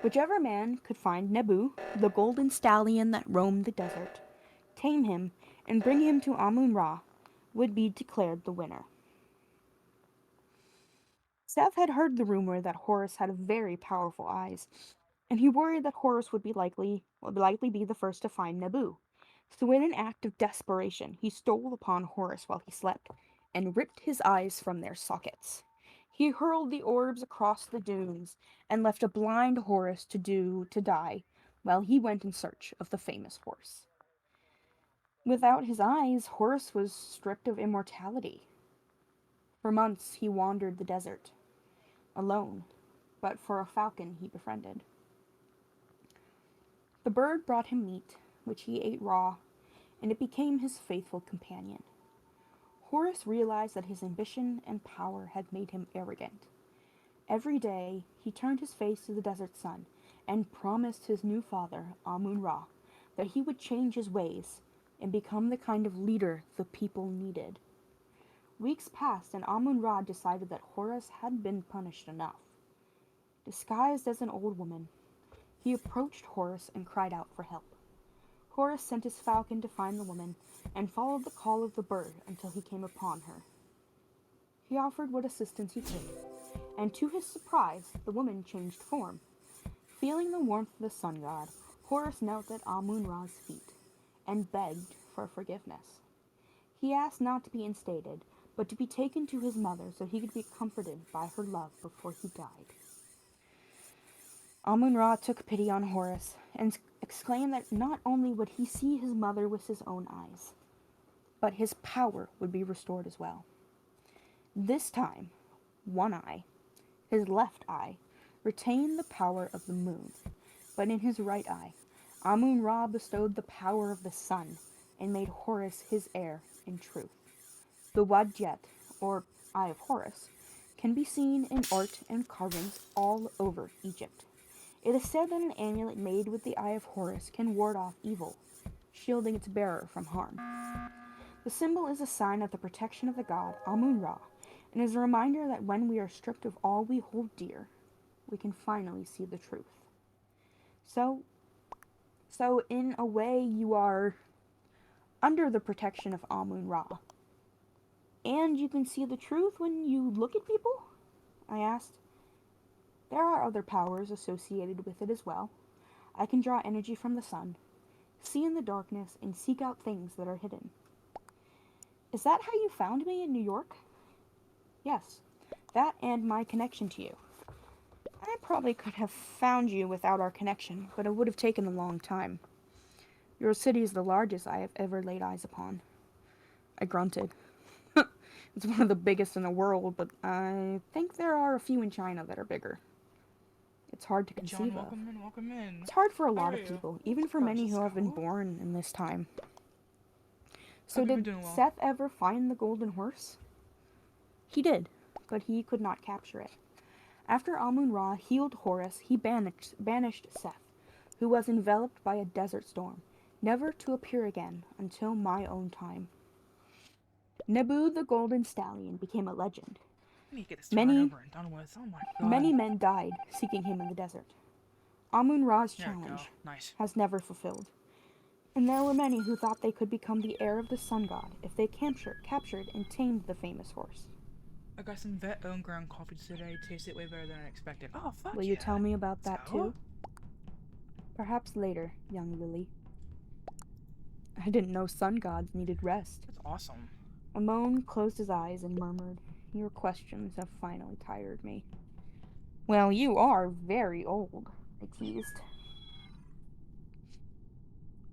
Whichever man could find Nebu, the golden stallion that roamed the desert, tame him, and bring him to Amun-Ra, would be declared the winner. Seth had heard the rumor that Horus had very powerful eyes, and he worried that Horus would likely be the first to find Nebu. So in an act of desperation, he stole upon Horus while he slept, and ripped his eyes from their sockets. He hurled the orbs across the dunes, and left a blind Horus to die, while he went in search of the famous horse. Without his eyes, Horus was stripped of immortality. For months he wandered the desert, alone, but for a falcon he befriended. The bird brought him meat, which he ate raw, and it became his faithful companion. Horus realized that his ambition and power had made him arrogant. Every day he turned his face to the desert sun and promised his new father, Amun-Ra, that he would change his ways and become the kind of leader the people needed. Weeks passed, and Amun-Ra decided that Horus had been punished enough. Disguised as an old woman, he approached Horus and cried out for help. Horus sent his falcon to find the woman and followed the call of the bird until he came upon her. He offered what assistance he could, and to his surprise, the woman changed form. Feeling the warmth of the sun god, Horus knelt at Amun-Ra's feet and begged for forgiveness. He asked not to be instated, but to be taken to his mother so he could be comforted by her love before he died. Amun-Ra took pity on Horus and exclaimed that not only would he see his mother with his own eyes, but his power would be restored as well. This time, one eye, his left eye, retained the power of the moon, but in his right eye, Amun-Ra bestowed the power of the sun and made Horus his heir in truth. The Wadjet, or Eye of Horus, can be seen in art and carvings all over Egypt. It is said that an amulet made with the Eye of Horus can ward off evil, shielding its bearer from harm. The symbol is a sign of the protection of the god Amun-Ra, and is a reminder that when we are stripped of all we hold dear, we can finally see the truth. So in a way, you are under the protection of Amun-Ra. And you can see the truth when you look at people? I asked. There are other powers associated with it as well. I can draw energy from the sun, see in the darkness, and seek out things that are hidden. Is that how you found me in New York? Yes, that and my connection to you. I probably could have found you without our connection, but it would have taken a long time. Your city is the largest I have ever laid eyes upon. I grunted. It's one of the biggest in the world, but I think there are a few in China that are bigger. It's hard to Hey, John, conceive of. welcome in. It's hard for a How lot are of you? people, even Of for course, many let's who have been go. born in this time. So Hope you've been did doing well. Seth ever find the golden horse? He did, but he could not capture it. After Amun-Ra healed Horus, he banished Seth, who was enveloped by a desert storm, never to appear again until my own time. Nebu the Golden Stallion became a legend. I need to get this turn Many, over and done with. Oh my many god. men died seeking him in the desert. Amun-Ra's There we go. challenge Nice. has never fulfilled, and there were many who thought they could become the heir of the sun god if they captured and tamed the famous horse. I got some vet owned ground coffee today. Tasted way better than I expected. Oh, fuck Will you yeah. tell me about Let's that go. too? Perhaps later, young Lily. I didn't know sun gods needed rest. That's awesome. Amon closed his eyes and murmured, "Your questions have finally tired me." "Well, you are very old," I teased.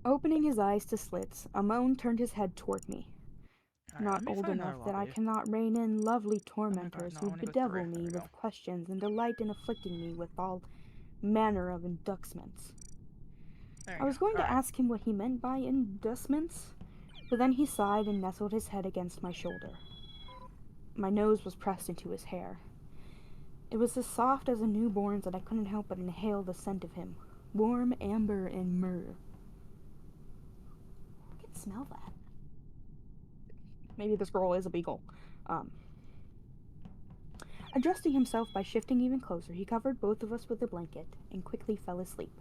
Opening his eyes to slits, Amon turned his head toward me. Alright, "Not let me old find another enough that I lobby. cannot rein in lovely Oh my god, tormentors no, I who want to go bedevil through. There me we go. with questions and delight in afflicting me with all manner of inducements." There I you was go. going to Alright. ask him what he meant by inducements, but then he sighed and nestled his head against my shoulder. My nose was pressed into his hair. It was as soft as a newborn's that I couldn't help but inhale the scent of him. Warm amber and myrrh. I can smell that. Maybe this girl is a beagle. Adjusting himself by shifting even closer, he covered both of us with a blanket and quickly fell asleep.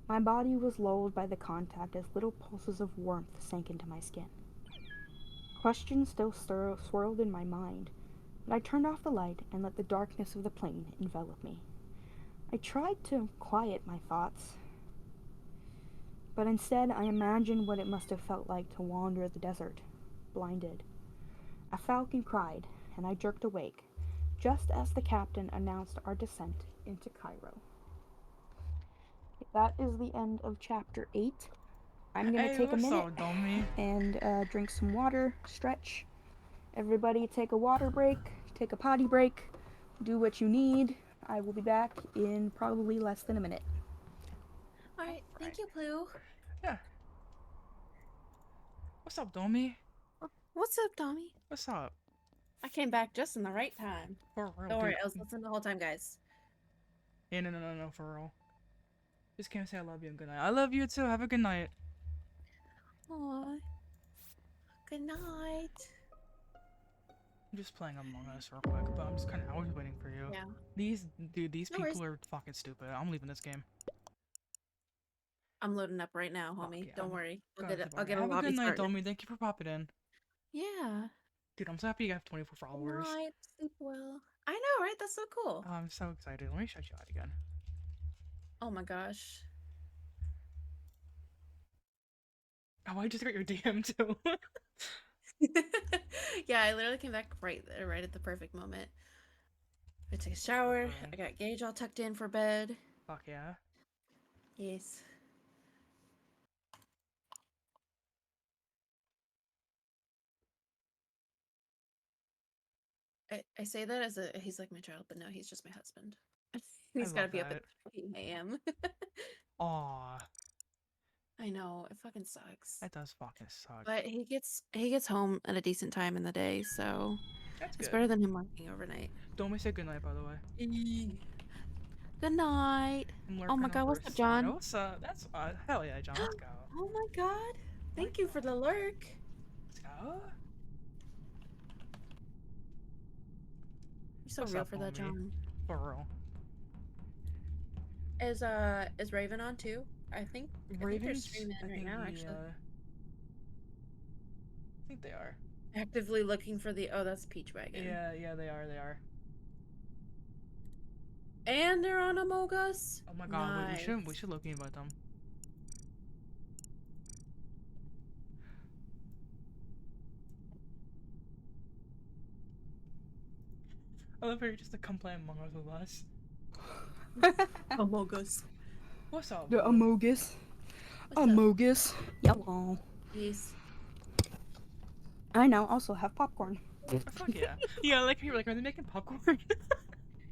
My body was lulled by the contact as little pulses of warmth sank into my skin. Questions still swirled in my mind, but I turned off the light and let the darkness of the plain envelop me. I tried to quiet my thoughts, but instead I imagined what it must have felt like to wander the desert, blinded. A falcon cried, and I jerked awake, just as the captain announced our descent into Cairo. That is the end of chapter 8. I'm going to Hey, take a what's minute up, dummy? and drink some water, stretch. Everybody take a water break, take a potty break, do what you need. I will be back in probably less than a minute. Alright, Right. thank you, Blue. Yeah. What's up, dummy? What's up, Tommy? What's up? I came back just in the right time. For real, Don't worry, dude. I was listening the whole time, guys. Yeah, no, for real. Just came to say I love you and good night. I love you too. Have a good night. Aww. Good night. I'm just playing Among Us real quick, but I'm just kind of always waiting for you. Yeah. These No people worries. are fucking stupid. I'm leaving this game. I'm loading up right now, Fuck homie. yeah. Don't worry. God, I'll get a have a lobby good night, started. dummy. Thank you for popping in. Yeah. Dude, I'm so happy you have 24 Good followers. night. Sleep well. I know, right? That's so cool. Oh, I'm so excited. Let me shut you out again. Oh my gosh. Oh, I just got your DM too. Yeah, I literally came back right at the perfect moment. I took a shower. Okay. I got Gage all tucked in for bed. Fuck yeah. Yes. I say that as he's like my child, but no, he's just my husband. I He's got to love be up at that. 8 a.m. Aw, I know, it fucking sucks. that does fucking suck. But he gets home at a decent time in the day, so That's it's good. better than him working overnight. Don't we say goodnight, by the way? Good night. I'm Oh my lurking god, over what's a up, side. John? Oh, what's up? That's hell yeah, John. Let's go. Oh my god. Thank you for the lurk. Let's go. You're so What's real up, for that, homie? John. For real. Is Raven on too? I think they're Ravens. streaming I right think now, he. actually. I think they are. Actively looking for the that's Peach Wagon. Yeah, they are. They are. And they're on Among Us. Oh my god, wait, Nice. we should look invite them. I love how you're just to come play Among Us with us. Among Us. What's up, The boo? Amogus. What's up? Amogus. Yellow. Yes. I now also have popcorn. Oh, fuck yeah. Yeah, like you were like, are they making popcorn?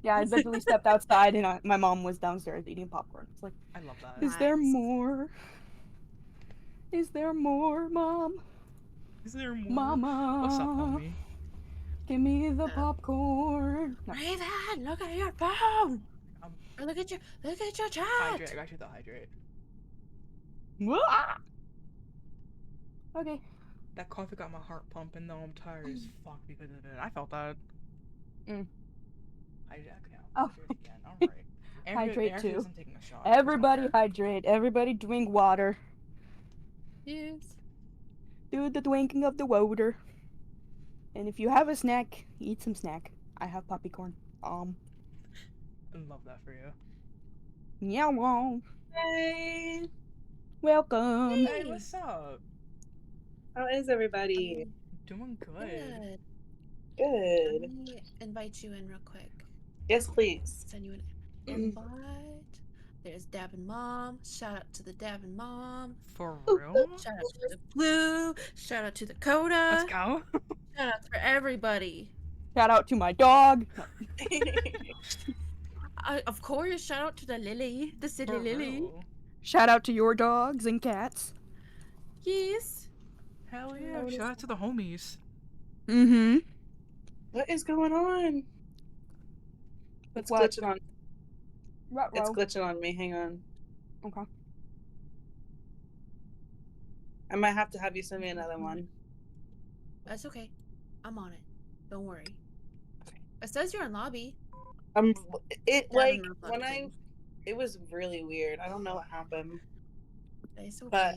Yeah, I literally stepped outside and my mom was downstairs eating popcorn. It's like, I love that. is there Nice. more? Is there more, Mom? Is there more? Mama. What's up, homie? Give me the popcorn. No. Raven, look at your phone. Um, Or look at your chat. hydrate. I got you the hydrate. Wah! Okay. That coffee got my heart pumping, though I'm tired as fuck because of it. I felt that. Mm. Hydrate again. Oh. Hydrate again. Alright. Hydrate too. I'm taking a shot. Everybody hydrate. Everybody drink water. Yes. Do the drinking of the water. And if you have a snack, eat some snack. I have popcorn. I love that for you. Yellow. Hey, Welcome. Hey, what's up? how is everybody? Doing good. Good. Good. Let me invite you in real quick. Yes, please. Send you an invite. There's Dabbin Mom. Shout out to the Dabbin Mom. For real? Shout out to the Blue. Shout out to the Coda. Let's go. Shout out for everybody. Shout out to my dog. Of course, shout out to the Lily, the silly For Lily. real. Shout out to your dogs and cats. Yes. Hell yeah. Shout out to the homies. Mm-hmm. What is going on? It's What? glitching on. It's glitching on me. Hang on. Okay. I might have to have you send me another one. That's okay. I'm on it. Don't worry. It says you're in lobby. It Yeah, I like don't know when if it was really weird. I don't know what happened. It's okay. But-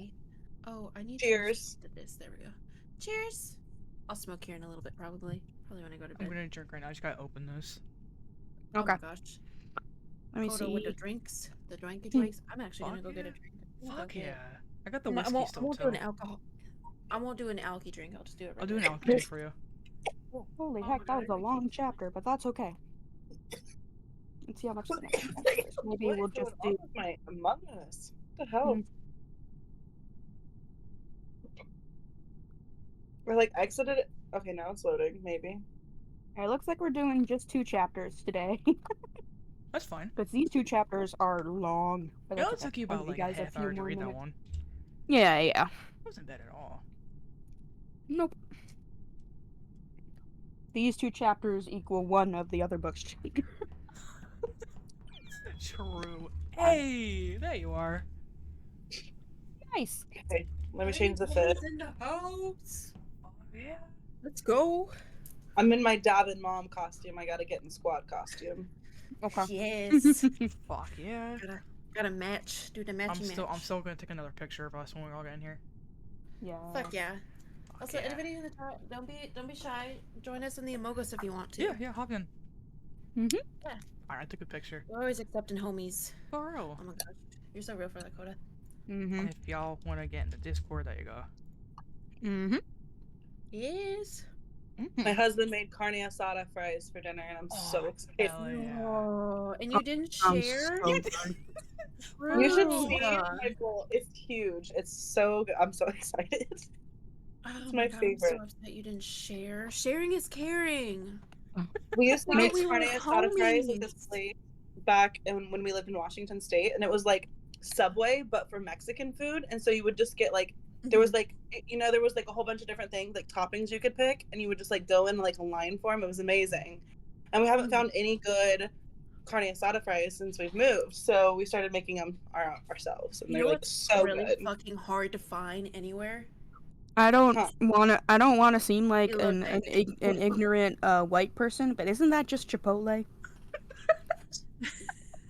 Oh, I need Cheers. to this. There we go. Cheers. I'll smoke here in a little bit, probably. Probably when I go to bed. I'm gonna drink right now. I just gotta open this. Oh Okay. my gosh. Let me Coda with the see. drinks, the drinky drinks. I'm actually gonna Fuck go get a yeah. drink. I'm gonna Fuck go get- yeah. I got the I whiskey won't, I still won't do too. an alcohol. I won't do an alky drink. I'll just do it. I'll do an regular. alcohol for you. Holy Oh heck, my that God, was a I long can't- chapter, but that's okay. Let's see how much the next one is. Maybe What we'll is just going do. on with my Among Us? What the hell? Mm. We're like exited it. Okay, now it's loading. Maybe. It looks like we're doing just 2 chapters today. That's fine. Because these 2 chapters are long. But It that's only okay. took you I'll about give like a guys half few hour to more read that minutes. one. Yeah. It wasn't bad at all. Nope. These 2 chapters equal 1 of the other books. True. Hey, there you are. Nice. Okay, let me change the fit. In the house. Oh yeah. Let's go. I'm in my dad and mom costume. I gotta get in squad costume. Okay. Yes. Fuck yeah. Gotta match. Do the matchy match. I'm still gonna take another picture of us when we all get in here. Yeah. Fuck yeah. Fuck Also, yeah. anybody in the chat, don't be shy. Join us in the Among Us if you want to. Yeah, hop in. Mhm. Yeah. Alright, I took a picture. We're always accepting homies. For real. Oh my gosh, you're so real for that, Coda. Mhm. If y'all wanna get in the Discord, there you go. Mhm. Yes. My husband made carne asada fries for dinner, and I'm so Oh, excited. hell yeah. Oh, and you didn't Sounds share. so You good. You should Rude. see my bowl. It's huge. It's so good. I'm so excited. Oh my God, I'm favorite. so upset you didn't share. Sharing is caring. We used to Thought make we were carne asada fries at this homies. place back when we lived in Washington State, and it was like Subway but for Mexican food. And so you would just get like there was like there was like a whole bunch of different things like toppings you could pick, and you would just like go in like a line for them. It was amazing, and we haven't Mhm. found any good carne asada fries since we've moved. So we started making them ourselves, and You they're know like what's so really good. fucking hard to find anywhere? I don't Huh. wanna seem like You an look ignorant white person, but isn't that just Chipotle?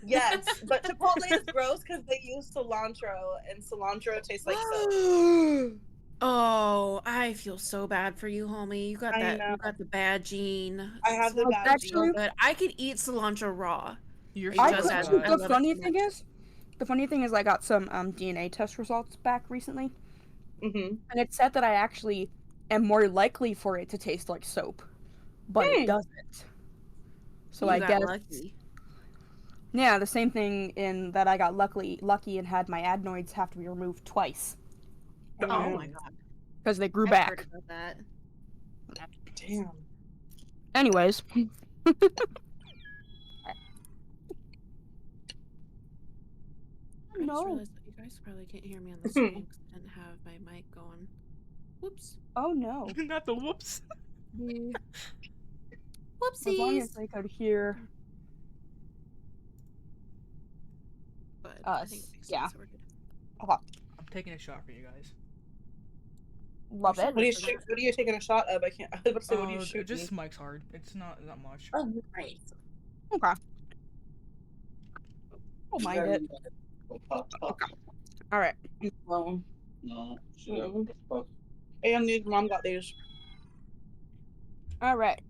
Yes, but Chipotle is gross because they use cilantro, and cilantro tastes like soap. Oh, I feel so bad for you, homie. You got I that. know. You got the bad gene. I have the Well, bad actually- gene. But I could eat cilantro raw. You're It I does could add- too. I The love it funny so thing much. is, I got some DNA test results back recently, hmm and it said that I actually am more likely for it to taste like soap, but it doesn't. So You I got guess lucky. yeah, the same thing in that I got lucky and had my adenoids have to be removed twice Oh my god. because they grew I've back. heard about that. Damn. Anyways, I just no. realized that you guys probably can't hear me on the stream because I didn't have my mic going. Whoops. Oh no. Not the whoops. Yeah. As long as Whoopsies. they could hear But I think us. it makes Yeah. it sorted. I'm taking a shot for you guys. Love You're it. What are you for that. what are you taking a shot of? I can't. I was about to say, what are you shooting? Just Mike's hard. It's not much. Oh, nice. Okay. Don't mind it. All right. No. And these mom got these. All right.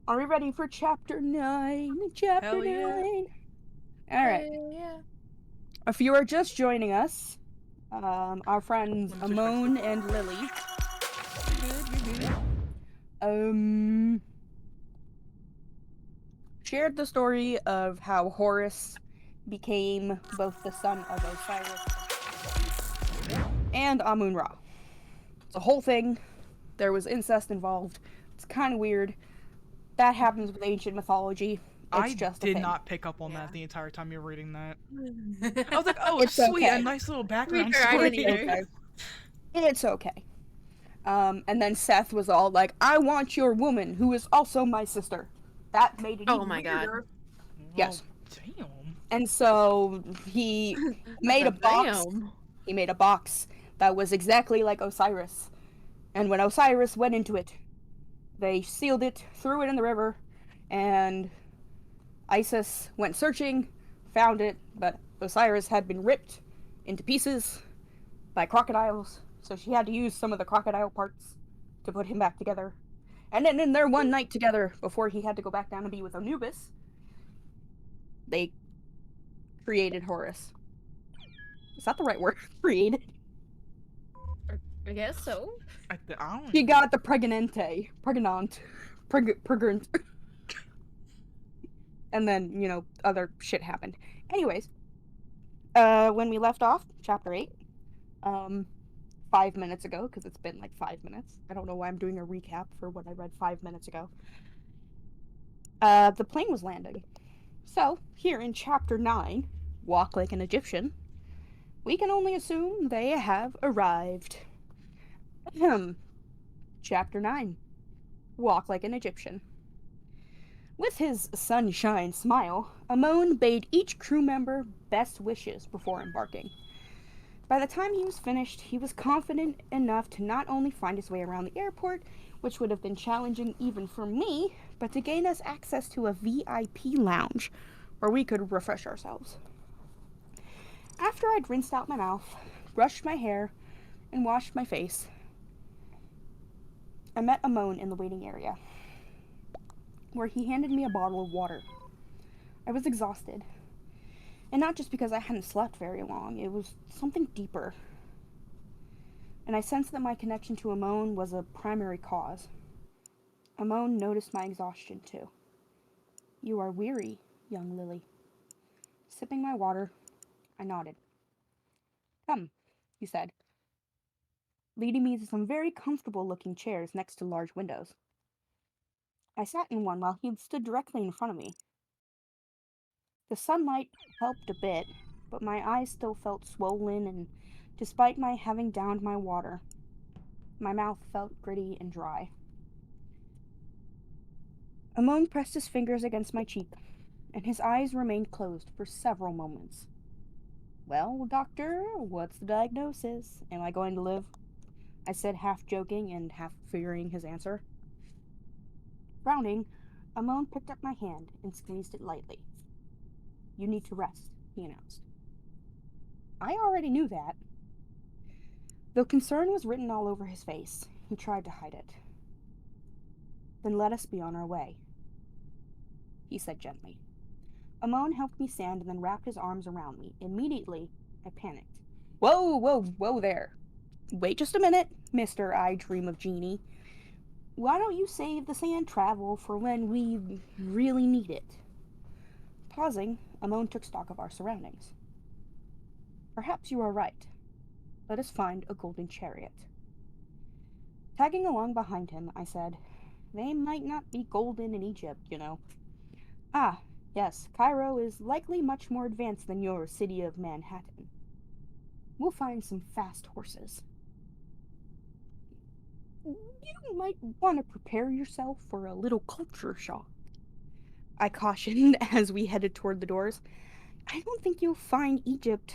Are we ready for chapter 9? Chapter Hell yeah. 9. All right. Yeah. If you are just joining us, our friends Let me switch Amon back to- and Lily shared the story of how Horus became both the son of Osiris and Amun-Ra. It's a whole thing. There was incest involved. It's kind of weird. That happens with ancient mythology. It's I just a did thing. not pick up on Yeah. that the entire time you were reading that. I I was like, oh, It's sweet, okay. a nice little background fair, I story. didn't either. Okay. It's okay. And then Seth was all like, I want your woman, who is also my sister. That made it Oh even my god. weirder. Well, Yes. Damn. And so he made a box. Damn. He made a box that was exactly like Osiris. And when Osiris went into it, they sealed it, threw it in the river, and Isis went searching, found it, but Osiris had been ripped into pieces by crocodiles, so she had to use some of the crocodile parts to put him back together. And then in their one night together, before he had to go back down and be with Anubis, they created Horus. Is that the right word? Created? I guess so. I don't He got the pregnante. Pregnant. Pregnant. And then, you know, other shit happened. Anyways, when we left off, chapter 8, 5 minutes ago, because it's been like 5 minutes. I don't know why I'm doing a recap for what I read 5 minutes ago. The plane was landing. So, here in chapter 9, Walk Like an Egyptian, we can only assume they have arrived. Chapter 9, Walk Like an Egyptian. With his sunshine smile, Amon bade each crew member best wishes before embarking. By the time he was finished, he was confident enough to not only find his way around the airport, which would have been challenging even for me, but to gain us access to a VIP lounge where we could refresh ourselves. After I'd rinsed out my mouth, brushed my hair, and washed my face, I met Amon in the waiting area, where he handed me a bottle of water. I was exhausted. And not just because I hadn't slept very long, it was something deeper. And I sensed that my connection to Amon was a primary cause. Amon noticed my exhaustion too. You are weary, young Lily. Sipping my water, I nodded. Come, he said, leading me to some very comfortable-looking chairs next to large windows. I sat in one while he stood directly in front of me. The sunlight helped a bit, but my eyes still felt swollen, and despite my having downed my water, my mouth felt gritty and dry. Amon pressed his fingers against my cheek, and his eyes remained closed for several moments. Well, doctor, what's the diagnosis? Am I going to live? I said, half joking and half fearing his answer. Frowning, Amon picked up my hand and squeezed it lightly. You need to rest, he announced. I already knew that. Though concern was written all over his face, he tried to hide it. Then let us be on our way, he said gently. Amon helped me stand and then wrapped his arms around me. Immediately, I panicked. Whoa there. Wait just a minute, Mr. I Dream of Genie. Why don't you save the sand travel for when we really need it? Pausing, Amon took stock of our surroundings. Perhaps you are right. Let us find a golden chariot. Tagging along behind him, I said, they might not be golden in Egypt, you know. Ah, yes, Cairo is likely much more advanced than your city of Manhattan. We'll find some fast horses. You might want to prepare yourself for a little culture shock, I cautioned as we headed toward the doors. I don't think you'll find Egypt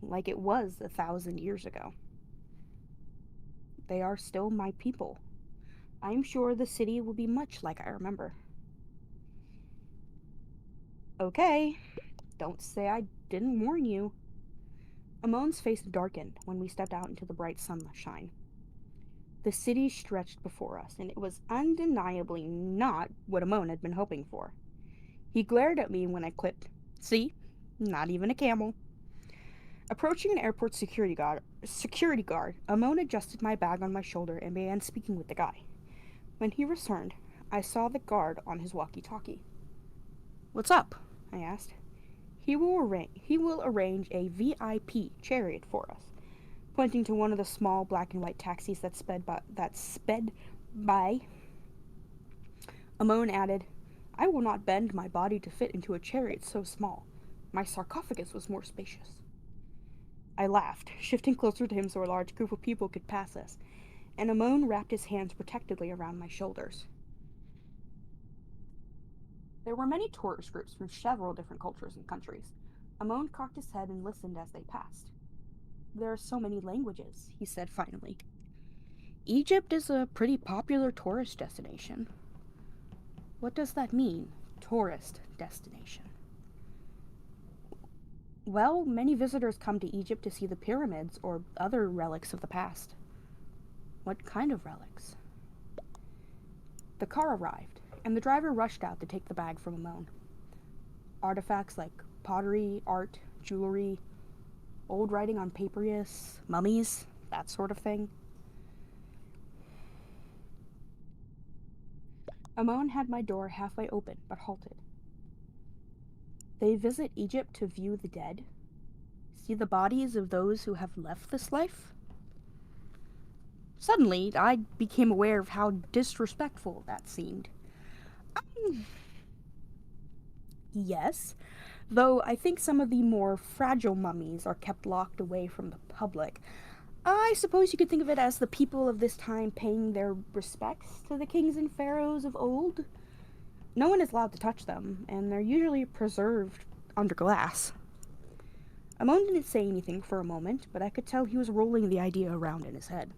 like it was 1,000 years ago. They are still my people. I'm sure the city will be much like I remember. Okay, don't say I didn't warn you. Amon's face darkened when we stepped out into the bright sunshine. The city stretched before us, and it was undeniably not what Amon had been hoping for. He glared at me when I quipped, "See? Not even a camel." Approaching an airport security guard, Amon adjusted my bag on my shoulder and began speaking with the guy. When he returned, I saw the guard on his walkie-talkie. "What's up?" I asked. He will arrange a VIP chariot for us," pointing to one of the small black and white taxis that sped by. Amon added, "I will not bend my body to fit into a chariot so small. My sarcophagus was more spacious." I laughed, shifting closer to him so a large group of people could pass us, and Amon wrapped his hands protectively around my shoulders. There were many tourist groups from several different cultures and countries. Amon cocked his head and listened as they passed. "There are so many languages," he said finally. "Egypt is a pretty popular tourist destination." "What does that mean, tourist destination?" "Well, many visitors come to Egypt to see the pyramids or other relics of the past." "What kind of relics?" The car arrived, and the driver rushed out to take the bag from Amon. "Artifacts like pottery, art, jewelry, old writing on papyrus, mummies, that sort of thing." Amon had my door halfway open, but halted. "They visit Egypt to view the dead? See the bodies of those who have left this life?" Suddenly, I became aware of how disrespectful that seemed. Yes, though I think some of the more fragile mummies are kept locked away from the public. I suppose you could think of it as the people of this time paying their respects to the kings and pharaohs of old. No one is allowed to touch them, and they're usually preserved under glass. Amon didn't say anything for a moment, but I could tell he was rolling the idea around in his head.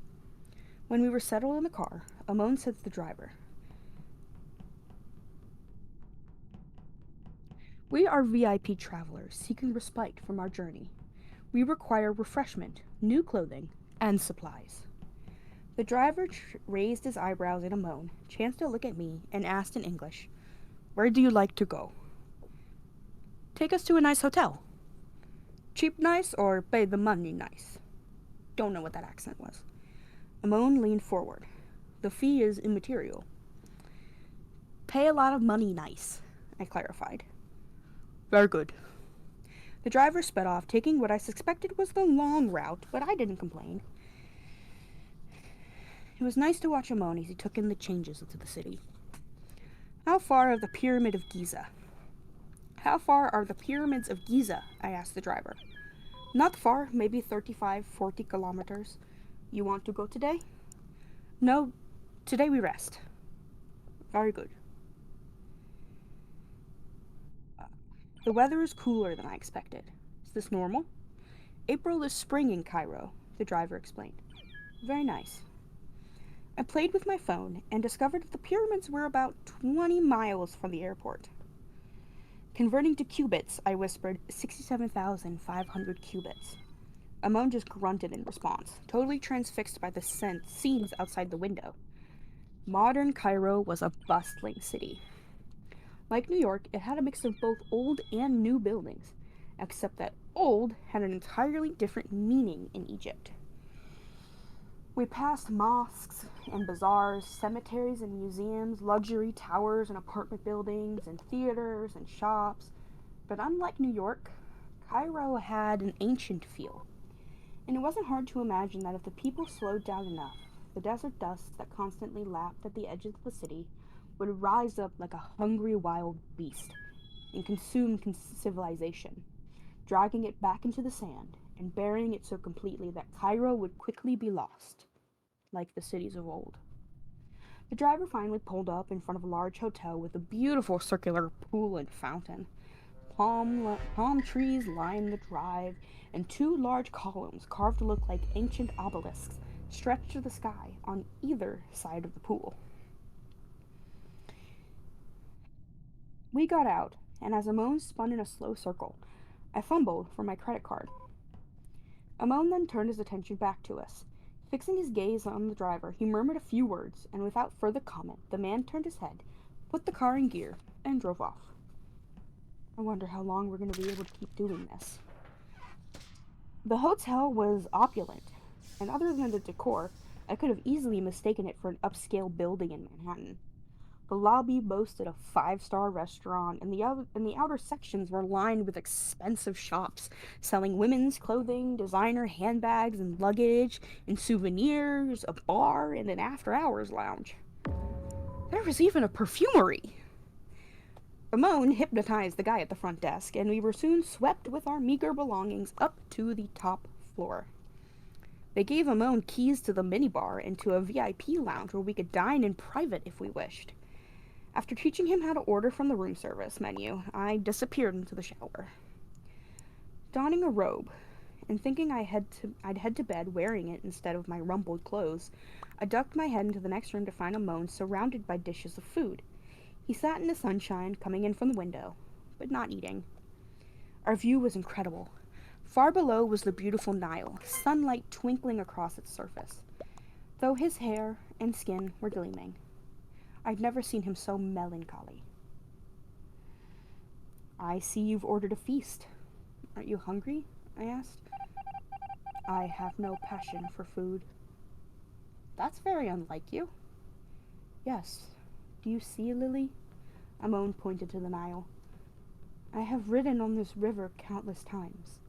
When we were settled in the car, Amon said to the driver, "We are VIP travelers seeking respite from our journey. We require refreshment, new clothing, and supplies." The driver raised his eyebrows in a moan, chanced to look at me, and asked in English, "Where do you like to go?" "Take us to a nice hotel." "Cheap nice or pay the money nice?" Don't know what that accent was. Amon leaned forward. "The fee is immaterial." "Pay a lot of money nice," I clarified. "Very good." The driver sped off, taking what I suspected was the long route, but I didn't complain. It was nice to watch Amon as he took in the changes into the city. "How far are the Pyramid of Giza?" "How far are the Pyramids of Giza?" I asked the driver. "Not far, maybe 35-40 kilometers. You want to go today?" "No, today we rest." "Very good." The weather is cooler than I expected. Is this normal?" "April is spring in Cairo," the driver explained. "Very nice." I played with my phone and discovered that the pyramids were about 20 miles from the airport. Converting to cubits, I whispered 67,500 cubits. Amon just grunted in response, totally transfixed by the scenes outside the window. Modern Cairo was a bustling city. Like New York, it had a mix of both old and new buildings, except that old had an entirely different meaning in Egypt. We passed mosques and bazaars, cemeteries and museums, luxury towers and apartment buildings, and theaters and shops. But unlike New York, Cairo had an ancient feel. And it wasn't hard to imagine that if the people slowed down enough, the desert dust that constantly lapped at the edges of the city would rise up like a hungry wild beast and consume civilization, dragging it back into the sand and burying it so completely that Cairo would quickly be lost, like the cities of old. The driver finally pulled up in front of a large hotel with a beautiful circular pool and fountain. Palm trees lined the drive, and two large columns carved to look like ancient obelisks stretched to the sky on either side of the pool. We got out, and as Amon spun in a slow circle, I fumbled for my credit card. Amon then turned his attention back to us. Fixing his gaze on the driver, he murmured a few words, and without further comment, the man turned his head, put the car in gear, and drove off. I wonder how long we're going to be able to keep doing this. The hotel was opulent, and other than the decor, I could have easily mistaken it for an upscale building in Manhattan. The lobby boasted a five-star restaurant, and the outer sections were lined with expensive shops selling women's clothing, designer handbags and luggage, and souvenirs, a bar, and an after-hours lounge. There was even a perfumery. Ramon hypnotized the guy at the front desk, and we were soon swept with our meager belongings up to the top floor. They gave Ramon keys to the minibar and to a VIP lounge where we could dine in private if we wished. After teaching him how to order from the room service menu, I disappeared into the shower. Donning a robe, and thinking I'd head to bed wearing it instead of my rumpled clothes, I ducked my head into the next room to find Ramon surrounded by dishes of food. He sat in the sunshine, coming in from the window, but not eating. Our view was incredible. Far below was the beautiful Nile, sunlight twinkling across its surface, though his hair and skin were gleaming. I'd never seen him so melancholy. I see you've ordered a feast. Aren't you hungry? I asked. I have no passion for food. That's very unlike you. Yes. Do you see, Lily? Amon pointed to the Nile. I have ridden on this river countless times,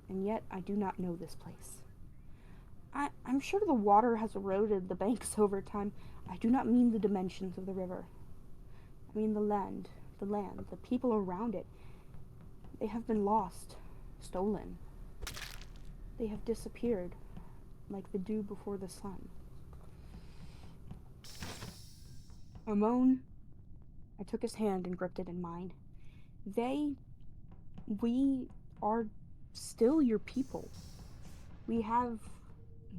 and yet I do not know this place. I'm sure the water has eroded the banks over time. I do not mean the dimensions of the river. I mean the land, the people around it. They have been lost, stolen. They have disappeared, like the dew before the sun. Ramon, I took his hand and gripped it in mine. We are still your people. We have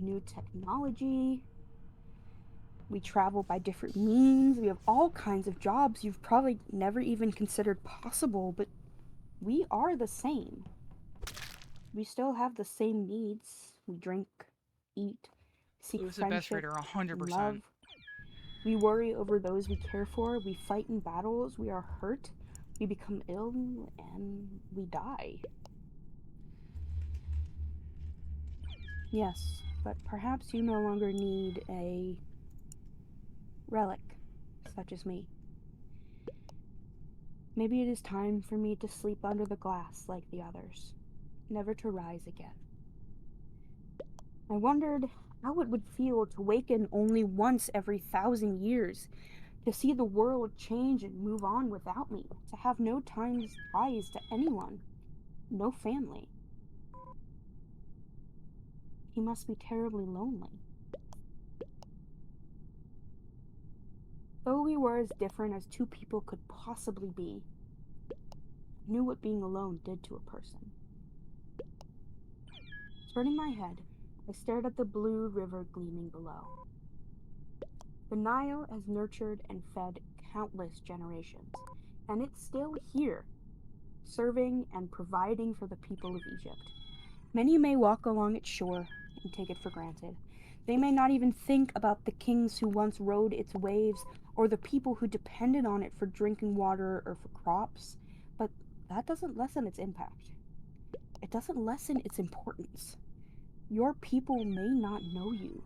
new technology. We travel by different means. We have all kinds of jobs you've probably never even considered possible, but we are the same. We still have the same needs. We drink, eat, seek Lewis is best friendship, reader, and 100%. love. We worry over those we care for. We fight in battles. We are hurt. We become ill, and we die. Yes, but perhaps you no longer need a relic such as me. Maybe it is time for me to sleep under the glass like the others, never to rise again. I wondered how it would feel to waken only once every 1,000 years, to see the world change and move on without me, to have no ties to anyone, no family. He must be terribly lonely. Though we were as different as two people could possibly be, I knew what being alone did to a person. Turning my head, I stared at the blue river gleaming below. The Nile has nurtured and fed countless generations, and it's still here, serving and providing for the people of Egypt. Many may walk along its shore and take it for granted. They may not even think about the kings who once rode its waves or the people who depended on it for drinking water or for crops, but that doesn't lessen its impact. It doesn't lessen its importance. Your people may not know you,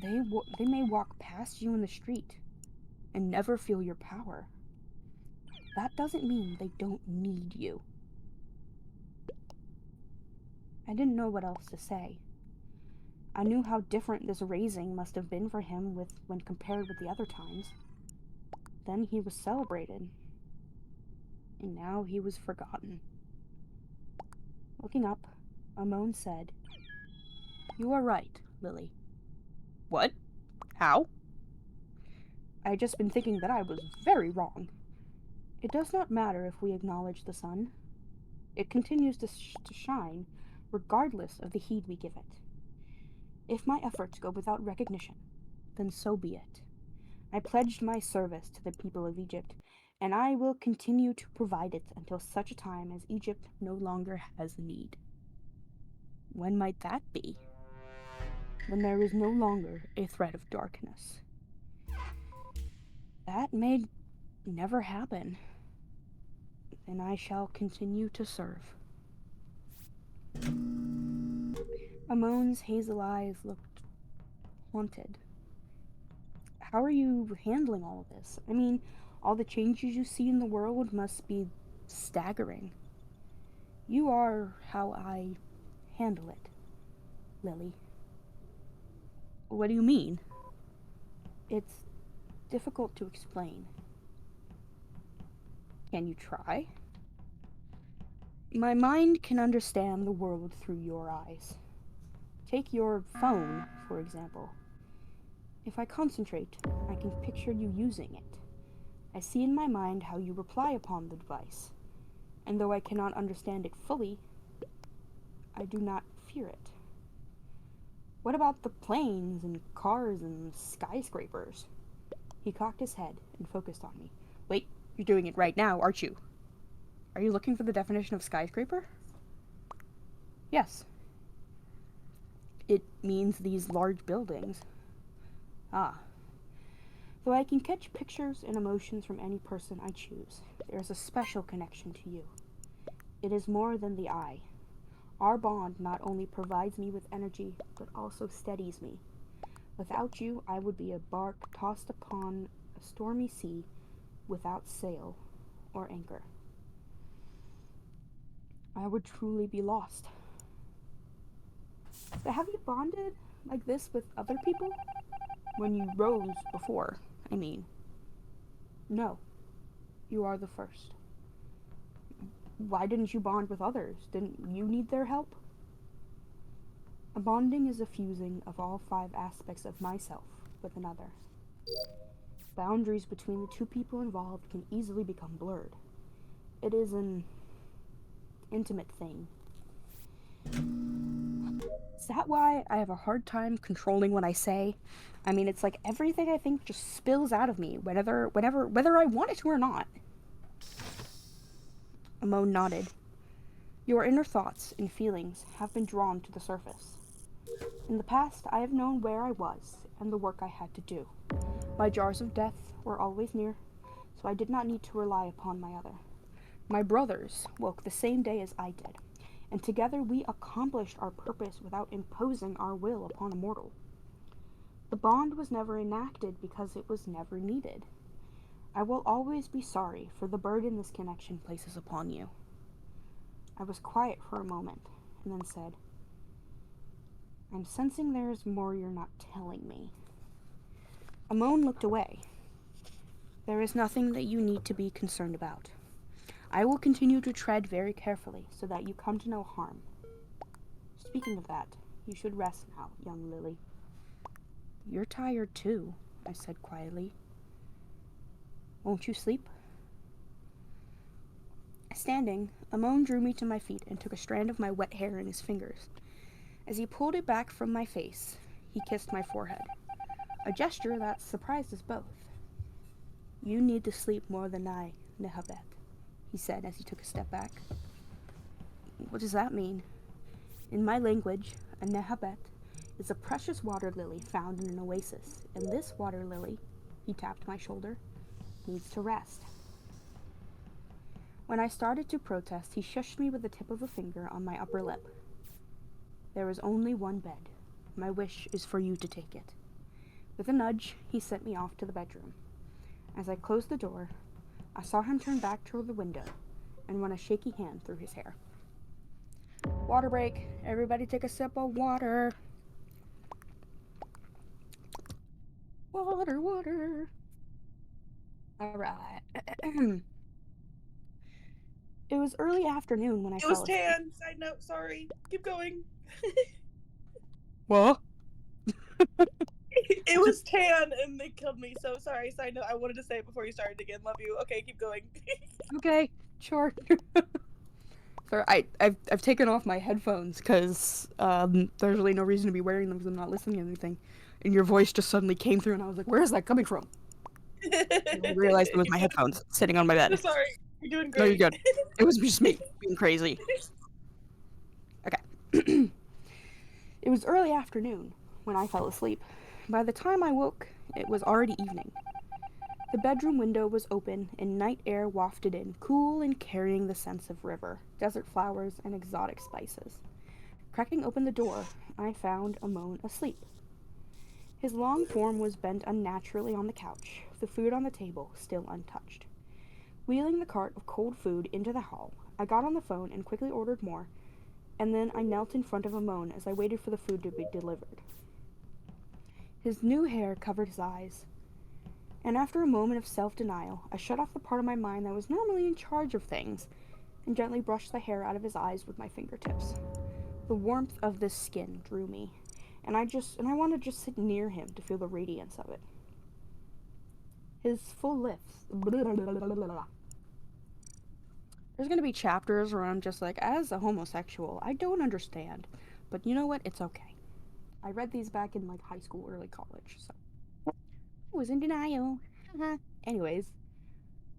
They may walk past you in the street and never feel your power. That doesn't mean they don't need you. I didn't know what else to say. I knew how different this raising must have been for him when compared with the other times. Then he was celebrated, and now he was forgotten. Looking up, Amon said, "You are right, Lily." "What? How?" "I had just been thinking that I was very wrong. It does not matter if we acknowledge the sun. It continues to shine, regardless of the heed we give it. If my efforts go without recognition, then so be it. I pledged my service to the people of Egypt, and I will continue to provide it until such a time as Egypt no longer has need." When might that be? When there is no longer a threat of darkness. That may never happen, and I shall continue to serve. Amon's hazel eyes looked haunted. "How are you handling all of this? I mean, all the changes you see in the world must be staggering." "You are how I handle it, Lily." "What do you mean?" "It's difficult to explain." "Can you try?" "My mind can understand the world through your eyes. Take your phone, for example. If I concentrate, I can picture you using it. I see in my mind how you reply upon the device, and though I cannot understand it fully, I do not fear it. What about the planes and cars and skyscrapers?" He cocked his head and focused on me. "Wait, you're doing it right now, aren't you? Are you looking for the definition of skyscraper?" "Yes." "It means these large buildings." "Ah. Though I can catch pictures and emotions from any person I choose, there is a special connection to you. It is more than the eye. Our bond not only provides me with energy, but also steadies me. Without you, I would be a bark tossed upon a stormy sea without sail or anchor. I would truly be lost." "But have you bonded like this with other people? When you rose before, I mean." "No. You are the first." "Why didn't you bond with others? Didn't you need their help?" "A bonding is a fusing of all 5 aspects of myself with another. Boundaries between the 2 people involved can easily become blurred. It is an intimate thing." "Is that why I have a hard time controlling what I say? I mean, it's like everything I think just spills out of me, whether I want it to or not." Amon nodded. "Your inner thoughts and feelings have been drawn to the surface. In the past, I have known where I was and the work I had to do. My jars of death were always near, so I did not need to rely upon my other. My brothers woke the same day as I did, and together we accomplished our purpose without imposing our will upon a mortal. The bond was never enacted because it was never needed. I will always be sorry for the burden this connection places upon you." I was quiet for a moment, and then said, "I'm sensing there is more you're not telling me." Amon looked away. "There is nothing that you need to be concerned about. I will continue to tread very carefully so that you come to no harm. Speaking of that, you should rest now, young Lily." "You're tired too," I said quietly. "Won't you sleep?" Standing, Amon drew me to my feet and took a strand of my wet hair in his fingers. As he pulled it back from my face, he kissed my forehead, a gesture that surprised us both. "You need to sleep more than I, Nehabet," he said as he took a step back. "What does that mean?" "In my language, a Nehabet is a precious water lily found in an oasis, and this water lily," he tapped my shoulder, "needs to rest." When I started to protest, he shushed me with the tip of a finger on my upper lip. "There is only one bed. My wish is for you to take it. With a nudge, he sent me off to the bedroom. As I closed the door, I saw him turn back toward the window and run a shaky hand through his hair. Water break. Everybody take a sip of water. Water, water. Alright. It was early afternoon when I It was fell asleep. tan. Side note, sorry. Keep going. What? It was tan and they killed me. So sorry. Side note, I wanted to say it before you started again. Love you. Okay, keep going. Okay, sure. Sorry, I've taken off my headphones because there's really no reason to be wearing them because I'm not listening to anything. And your voice just suddenly came through, and I was like, "Where is that coming from?" And I realized it was my headphones sitting on my So bed. sorry. You're doing No, you're great. good. It was just me being crazy. Okay. It was early afternoon when I fell asleep. By the time I woke, it was already evening. The bedroom window was open, and night air wafted in, cool and carrying the scents of river, desert flowers, and exotic spices. Cracking open the door, I found Amon asleep. His long form was bent unnaturally on the couch, the food on the table still untouched. Wheeling the cart of cold food into the hall, I got on the phone and quickly ordered more, and then I knelt in front of Amon as I waited for the food to be delivered. His new hair covered his eyes, and after a moment of self-denial, I shut off the part of my mind that was normally in charge of things and gently brushed the hair out of his eyes with my fingertips. The warmth of this skin drew me, and I wanted to just sit near him to feel the radiance of it. His full lips. There's gonna be chapters where I'm just like, as a homosexual, I don't understand. But you know what? It's okay. I read these back in like high school, early college, so I was in denial. Anyways,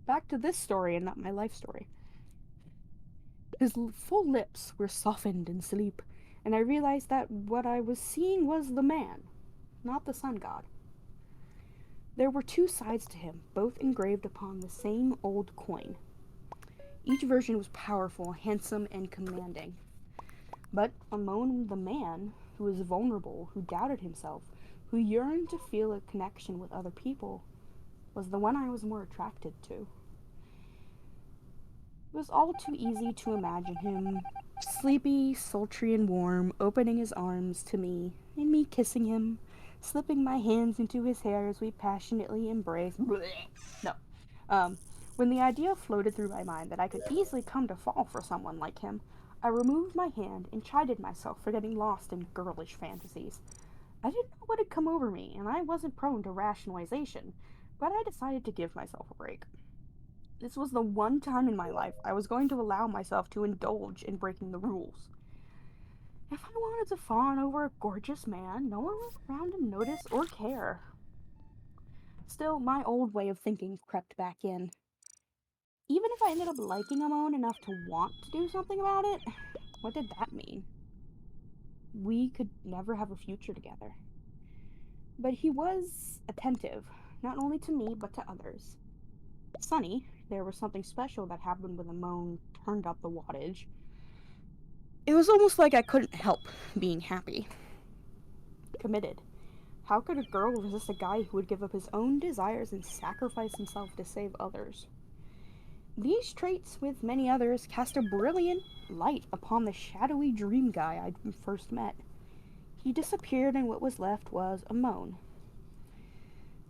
back to this story and not my life story. His full lips were softened in sleep, and I realized that what I was seeing was the man, not the sun god. There were two sides to him, both engraved upon the same old coin. Each version was powerful, handsome, and commanding. But Amon, the man, who was vulnerable, who doubted himself, who yearned to feel a connection with other people, was the one I was more attracted to. It was all too easy to imagine him, sleepy, sultry, and warm, opening his arms to me, and me kissing him, slipping my hands into his hair as we passionately embraced. No. When the idea floated through my mind that I could easily come to fall for someone like him, I removed my hand and chided myself for getting lost in girlish fantasies. I didn't know what had come over me, and I wasn't prone to rationalization, but I decided to give myself a break. This was the one time in my life I was going to allow myself to indulge in breaking the rules. If I wanted to fawn over a gorgeous man, no one was around to notice or care. Still, my old way of thinking crept back in. Even if I ended up liking Amon enough to want to do something about it, what did that mean? We could never have a future together. But he was attentive, not only to me, but to others. Sunny, there was something special that happened when Amon turned up the wattage. It was almost like I couldn't help being happy. Committed. How could a girl resist a guy who would give up his own desires and sacrifice himself to save others? These traits, with many others, cast a brilliant light upon the shadowy dream guy I'd first met. He disappeared, and what was left was Amon.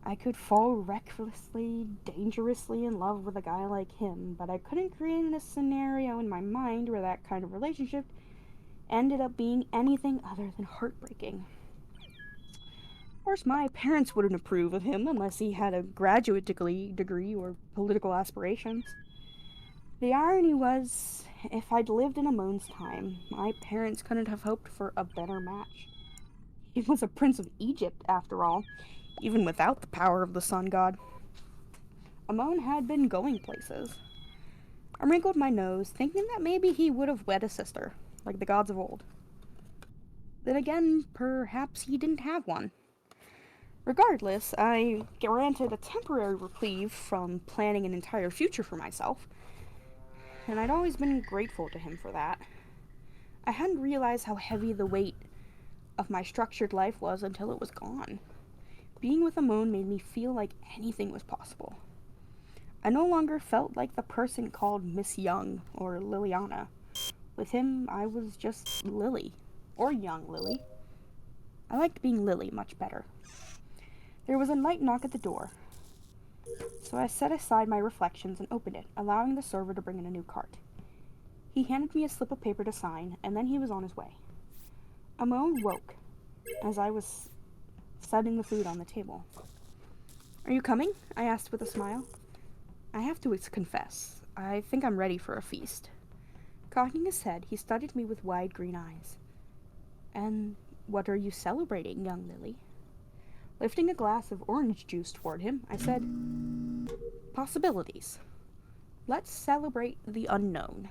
I could fall recklessly, dangerously in love with a guy like him, but I couldn't create a scenario in my mind where that kind of relationship ended up being anything other than heartbreaking. Of course, my parents wouldn't approve of him unless he had a graduate degree or political aspirations. The irony was, if I'd lived in Amon's time, my parents couldn't have hoped for a better match. He was a prince of Egypt, after all, even without the power of the sun god. Amon had been going places. I wrinkled my nose, thinking that maybe he would have wed a sister, like the gods of old. Then again, perhaps he didn't have one. Regardless, I granted a temporary reprieve from planning an entire future for myself, and I'd always been grateful to him for that. I hadn't realized how heavy the weight of my structured life was until it was gone. being with Amon made me feel like anything was possible. I no longer felt like the person called Miss Young or Liliana. With him, I was just Lily. Or young Lily. I liked being Lily much better. There was a light knock at the door, so I set aside my reflections and opened it, allowing the server to bring in a new cart. He handed me a slip of paper to sign, and then he was on his way. Amon woke as I was setting the food on the table. "Are you coming?" I asked with a smile. I have to confess, I think I'm ready for a feast. Cocking his head, he studied me with wide green eyes. "And what are you celebrating, young Lily?" Lifting a glass of orange juice toward him, I said, "Possibilities. Let's celebrate the unknown."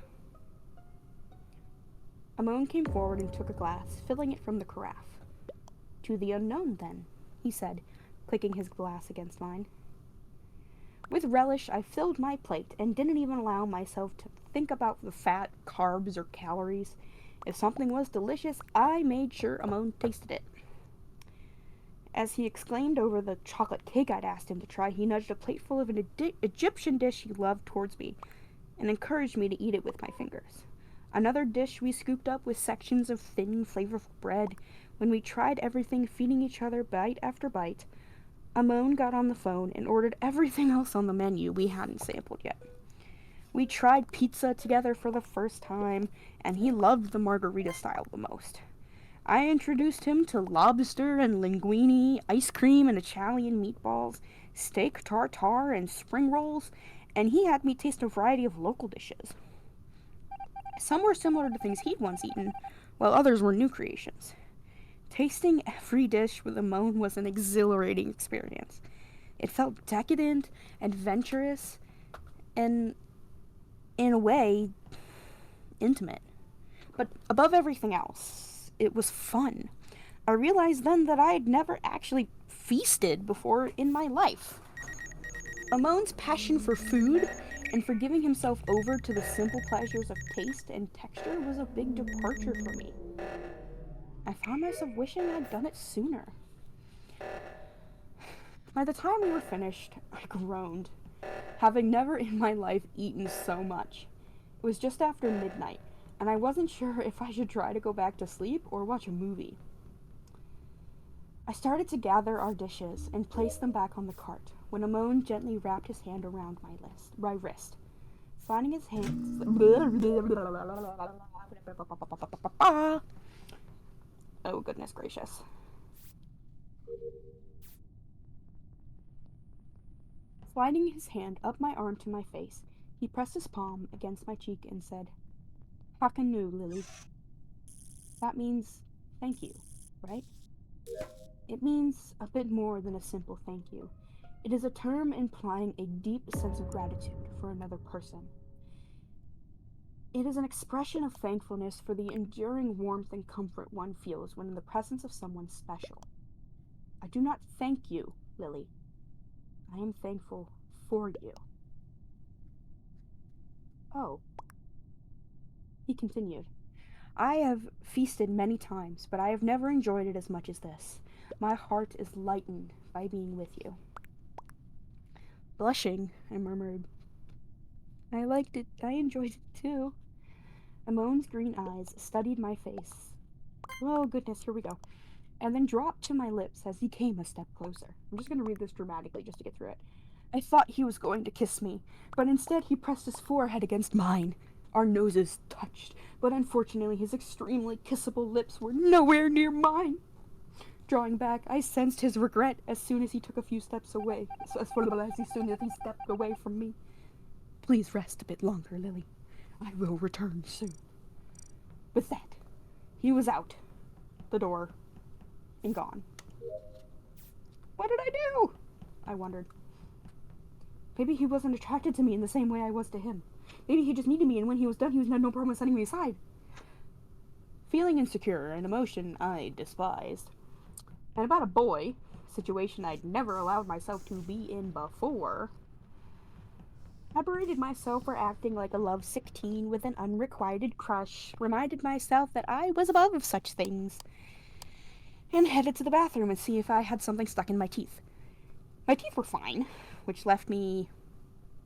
Amon came forward and took a glass, filling it from the carafe. "To the unknown, then," he said, clicking his glass against mine. With relish, I filled my plate and didn't even allow myself to think about the fat, carbs, or calories. If something was delicious, I made sure Amon tasted it. As he exclaimed over the chocolate cake I'd asked him to try, he nudged a plateful of an Egyptian dish he loved towards me and encouraged me to eat it with my fingers. Another dish we scooped up with sections of thin, flavorful bread. When we tried everything, feeding each other bite after bite, Amon got on the phone and ordered everything else on the menu we hadn't sampled yet. We tried pizza together for the first time, and he loved the margarita style the most. I introduced him to lobster and linguine, ice cream and Italian meatballs, steak tartare and spring rolls, and he had me taste a variety of local dishes. Some were similar to things he'd once eaten, while others were new creations. Tasting every dish with Amon was an exhilarating experience. It felt decadent, adventurous, and, in a way, intimate. But above everything else, it was fun. I realized then that I'd never actually feasted before in my life. Amon's passion for food and for giving himself over to the simple pleasures of taste and texture was a big departure for me. I found myself wishing I'd done it sooner. By the time we were finished, I groaned, having never in my life eaten so much. It was just after midnight, and I wasn't sure if I should try to go back to sleep or watch a movie. I started to gather our dishes and place them back on the cart when Amon gently wrapped his hand around my wrist, sliding his hands. Oh, goodness gracious. Sliding his hand up my arm to my face, he pressed his palm against my cheek and said, "Hakanu, Lily. That means thank you, right?" It means a bit more than a simple thank you. It is a term implying a deep sense of gratitude for another person. It is an expression of thankfulness for the enduring warmth and comfort one feels when in the presence of someone special. I do not thank you, Lily. I am thankful for you. "Oh," he continued, "I have feasted many times, but I have never enjoyed it as much as this. My heart is lightened by being with you." Blushing, I murmured, "I liked it. I enjoyed it too." Amon's green eyes studied my face. Oh, goodness, here we go. And then dropped to my lips as he came a step closer. I'm just going to read this dramatically just to get through it. I thought he was going to kiss me, but instead he pressed his forehead against mine. Our noses touched, but unfortunately his extremely kissable lips were nowhere near mine. Drawing back, I sensed his regret as soon as he took a few steps away. As soon as he stepped away from me. "Please rest a bit longer, Lily. I will return soon." With that, he was out the door and gone. What did I do? I wondered. Maybe he wasn't attracted to me in the same way I was to him. Maybe he just needed me, and when he was done, he had no problem with setting me aside. Feeling insecure, an emotion I despised, and about a boy, a situation I'd never allowed myself to be in before, I berated myself for acting like a lovesick teen with an unrequited crush, reminded myself that I was above such things. and headed to the bathroom and see if I had something stuck in my teeth. My teeth were fine, which left me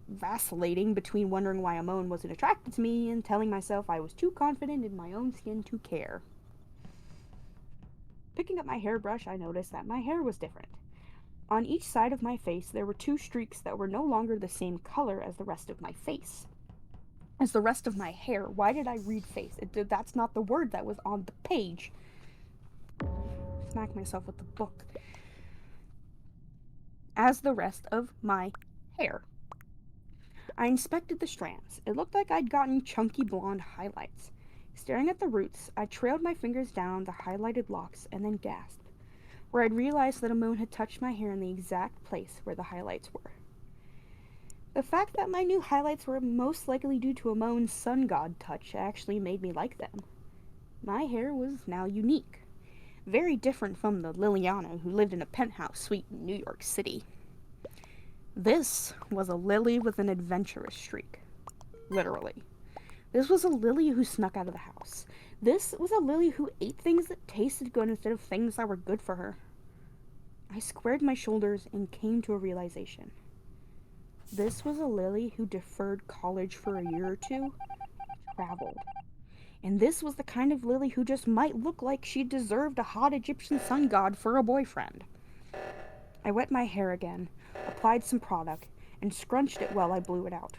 vacillating between wondering why Amon wasn't attracted to me and telling myself I was too confident in my own skin to care. Picking up my hairbrush, I noticed that my hair was different. On each side of my face, there were 2 streaks that were no longer the same color as the rest of my face. As the rest of my hair. Why did I read face? That's not the word that was on the page. Smack myself with the book. As the rest of my hair. I inspected the strands. It looked like I'd gotten chunky blonde highlights. Staring at the roots, I trailed my fingers down the highlighted locks and then gasped, where I'd realized that Amon had touched my hair in the exact place where the highlights were. The fact that my new highlights were most likely due to Amon's sun god touch actually made me like them. My hair was now unique. Very different from the Liliana who lived in a penthouse suite in New York City. This was a lily with an adventurous streak. Literally. This was a lily who snuck out of the house. This was a lily who ate things that tasted good instead of things that were good for her. I squared my shoulders and came to a realization. This was a lily who deferred college for a year or two, traveled. And this was the kind of lily who just might look like she deserved a hot Egyptian sun god for a boyfriend. I wet my hair again, applied some product, and scrunched it while I blew it out.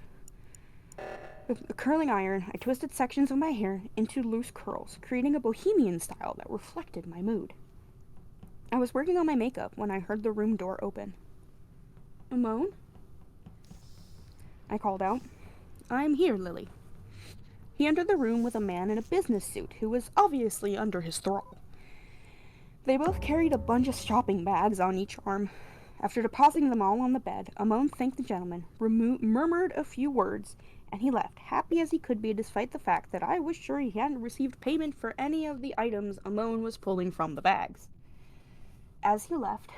With a curling iron, I twisted sections of my hair into loose curls, creating a bohemian style that reflected my mood. I was working on my makeup when I heard the room door open. Amon? I called out. I'm here, Lily. He entered the room with a man in a business suit who was obviously under his thrall. They both carried a bunch of shopping bags on each arm. After depositing them all on the bed, Amon thanked the gentleman, murmured a few words, and he left, happy as he could be despite the fact that I was sure he hadn't received payment for any of the items Amon was pulling from the bags. As he left,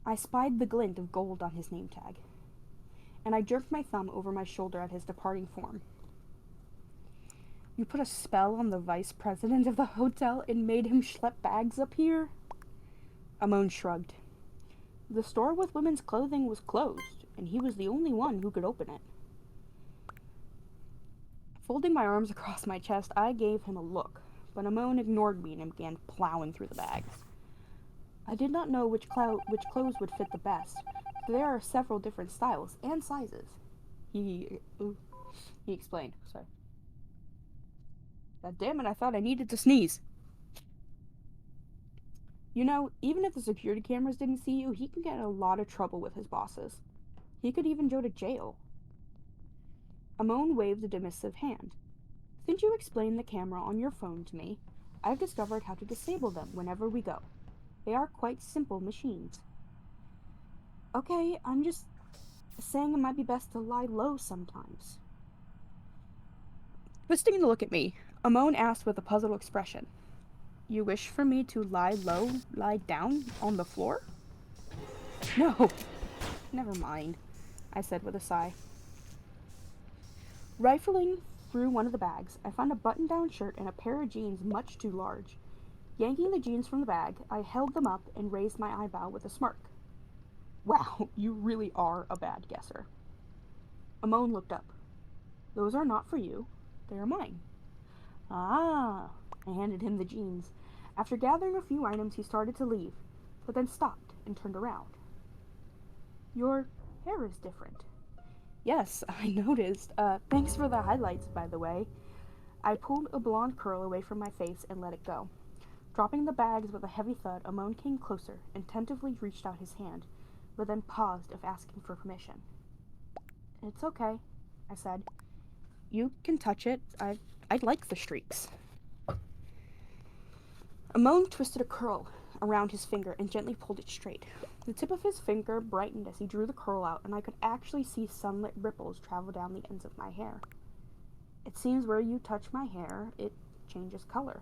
I spied the glint of gold on his name tag, and I jerked my thumb over my shoulder at his departing form. You put a spell on the vice president of the hotel and made him schlep bags up here? Amon shrugged. The store with women's clothing was closed, and he was the only one who could open it. Folding my arms across my chest, I gave him a look, but Amon ignored me and began plowing through the bags. I did not know which clothes would fit the best. There are several different styles and sizes. He explained. Sorry. God damn it, I thought I needed to sneeze. You know, even if the security cameras didn't see you, he can get in a lot of trouble with his bosses. He could even go to jail. Amon waved a dismissive hand. Since you explained the camera on your phone to me, I've discovered how to disable them whenever we go. They are quite simple machines. Okay, I'm just saying it might be best to lie low sometimes. Twisting to look at me, Amon asked with a puzzled expression. You wish for me to lie down on the floor? No, never mind, I said with a sigh. Rifling through one of the bags, I found a button-down shirt and a pair of jeans much too large. Yanking the jeans from the bag, I held them up and raised my eyebrow with a smirk. Wow, you really are a bad guesser. Amon looked up. Those are not for you. They are mine. Ah, I handed him the jeans. After gathering a few items, he started to leave, but then stopped and turned around. Your hair is different. Yes, I noticed. Thanks for the highlights, by the way. I pulled a blonde curl away from my face and let it go. Dropping the bags with a heavy thud, Amon came closer and tentatively reached out his hand, but then paused if asking for permission. It's okay, I said. You can touch it. I'd like the streaks. Amon twisted a curl around his finger and gently pulled it straight. The tip of his finger brightened as he drew the curl out, and I could actually see sunlit ripples travel down the ends of my hair. It seems where you touch my hair, it changes color.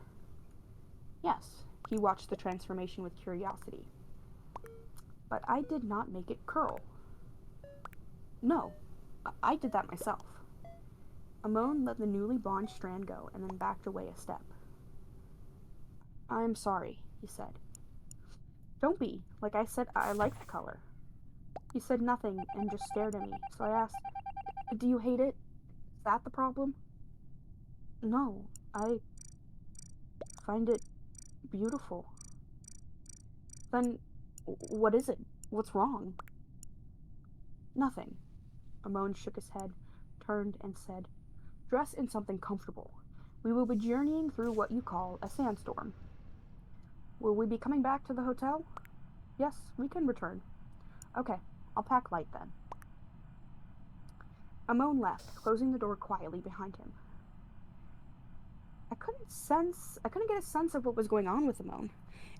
Yes, he watched the transformation with curiosity. But I did not make it curl. No, I did that myself. Amon let the newly blonde strand go and then backed away a step. I'm sorry, he said. Don't be. Like I said, I like the color. He said nothing and just stared at me, so I asked, do you hate it? Is that the problem? No, I find it beautiful. Then, what is it? What's wrong? Nothing. Amon shook his head, turned, and said, dress in something comfortable. We will be journeying through what you call a sandstorm. Will we be coming back to the hotel? Yes, we can return. Okay, I'll pack light then. Amon left, closing the door quietly behind him. I couldn't get a sense of what was going on with Amon,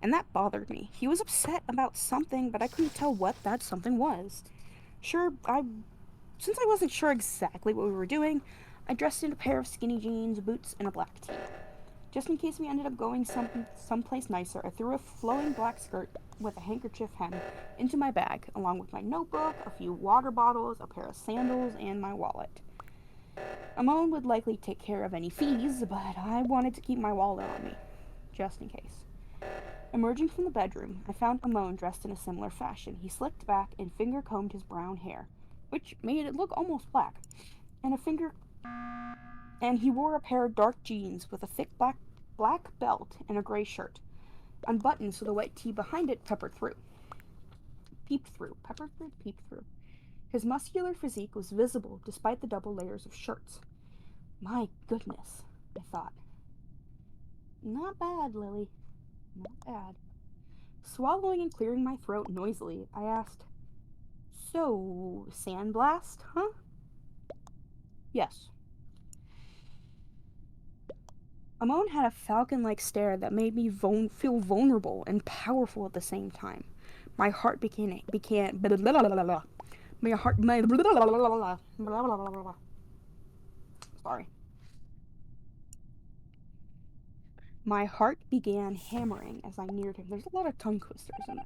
and that bothered me. He was upset about something, but I couldn't tell what that something was. Since I wasn't sure exactly what we were doing, I dressed in a pair of skinny jeans, boots, and a black tee. Just in case we ended up going someplace nicer, I threw a flowing black skirt with a handkerchief hem into my bag, along with my notebook, a few water bottles, a pair of sandals, and my wallet. Amon would likely take care of any fees, but I wanted to keep my wallet on me, just in case. Emerging from the bedroom, I found Amon dressed in a similar fashion. He slicked back and finger-combed his brown hair, which made it look almost black, and he wore a pair of dark jeans with a thick black belt and a gray shirt, unbuttoned so the white tee behind it peeped through. His muscular physique was visible despite the double layers of shirts. My goodness, I thought. Not bad, Lily. Not bad. Swallowing and clearing my throat noisily, I asked, so, sandblast, huh? Yes. Amon had a falcon-like stare that made me feel vulnerable and powerful at the same time. My heart began blah, blah, blah, blah, blah. Sorry. My heart began hammering as I neared him. There's a lot of tongue twisters in this.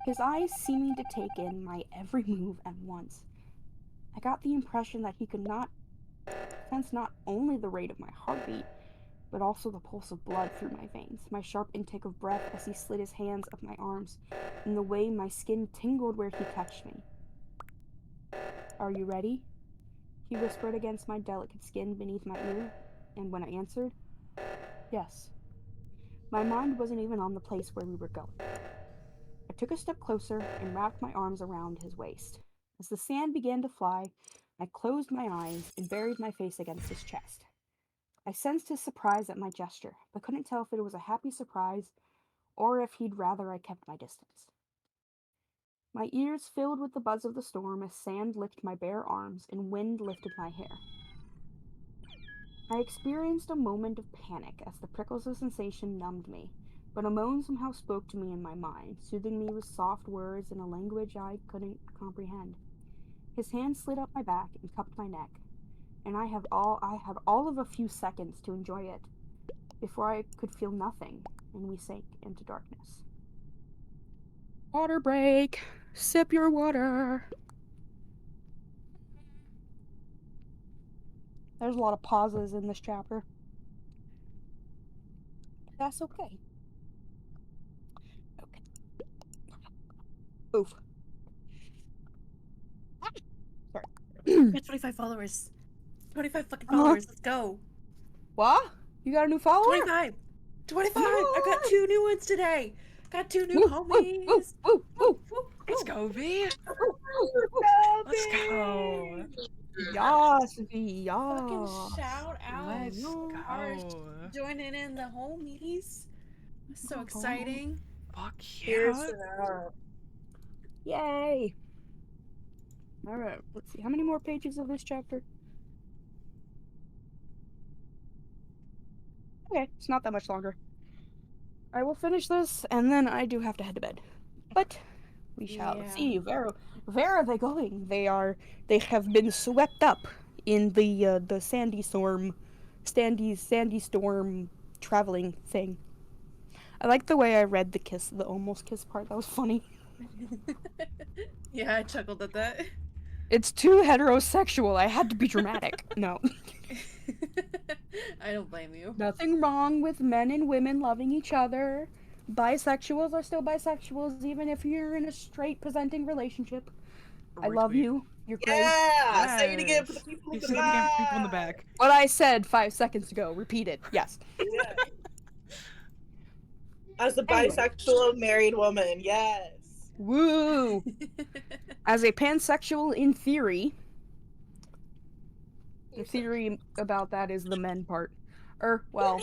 His eyes seeming to take in my every move at once. I got the impression that he could not sense not only the rate of my heartbeat, but also the pulse of blood through my veins, my sharp intake of breath as he slid his hands up my arms, and the way my skin tingled where he touched me. Are you ready? He whispered against my delicate skin beneath my ear, and when I answered, yes. My mind wasn't even on the place where we were going. I took a step closer and wrapped my arms around his waist. As the sand began to fly, I closed my eyes and buried my face against his chest. I sensed his surprise at my gesture, but couldn't tell if it was a happy surprise or if he'd rather I kept my distance. My ears filled with the buzz of the storm as sand licked my bare arms and wind lifted my hair. I experienced a moment of panic as the prickles of sensation numbed me, but a moan somehow spoke to me in my mind, soothing me with soft words in a language I couldn't comprehend. His hand slid up my back and cupped my neck, and I had all of a few seconds to enjoy it before I could feel nothing, and we sank into darkness. Water break. Sip your water. There's a lot of pauses in this chapter. That's okay. Okay. Oof. Sorry. We got 25 followers. 25 fucking followers. Let's go. What? You got a new follower? 25. 25. I got 2 new ones today. Got 2 new homies. Let's go, V. Let's go. Yes, V. Fucking Yes. shout out. Let's Arsh go. joining in the homies. That's so Oh. exciting. Fuck Here's yeah. to that. Yay. Alright, let's see. How many more pages of this chapter? Okay, it's not that much longer. I will finish this, and then I do have to head to bed. But we shall Yeah. see. Where are they going? They have been swept up in the sandy storm traveling thing. I like the way I read the almost kiss part. That was funny. Yeah, I chuckled at that. It's too heterosexual. I had to be dramatic. No. I don't blame you. Nothing wrong with men and women loving each other. Bisexuals are still bisexuals, even if you're in a straight presenting relationship. I love Retweet. you. You're great. Yeah. Say it again for the Yes. people You in the say it again for people in the back. back. What I said 5 seconds ago. Repeat it. Yes. Yeah. As a Anyway. bisexual married woman, yes. Woo! As a pansexual in theory, the theory about that is the men part. Well,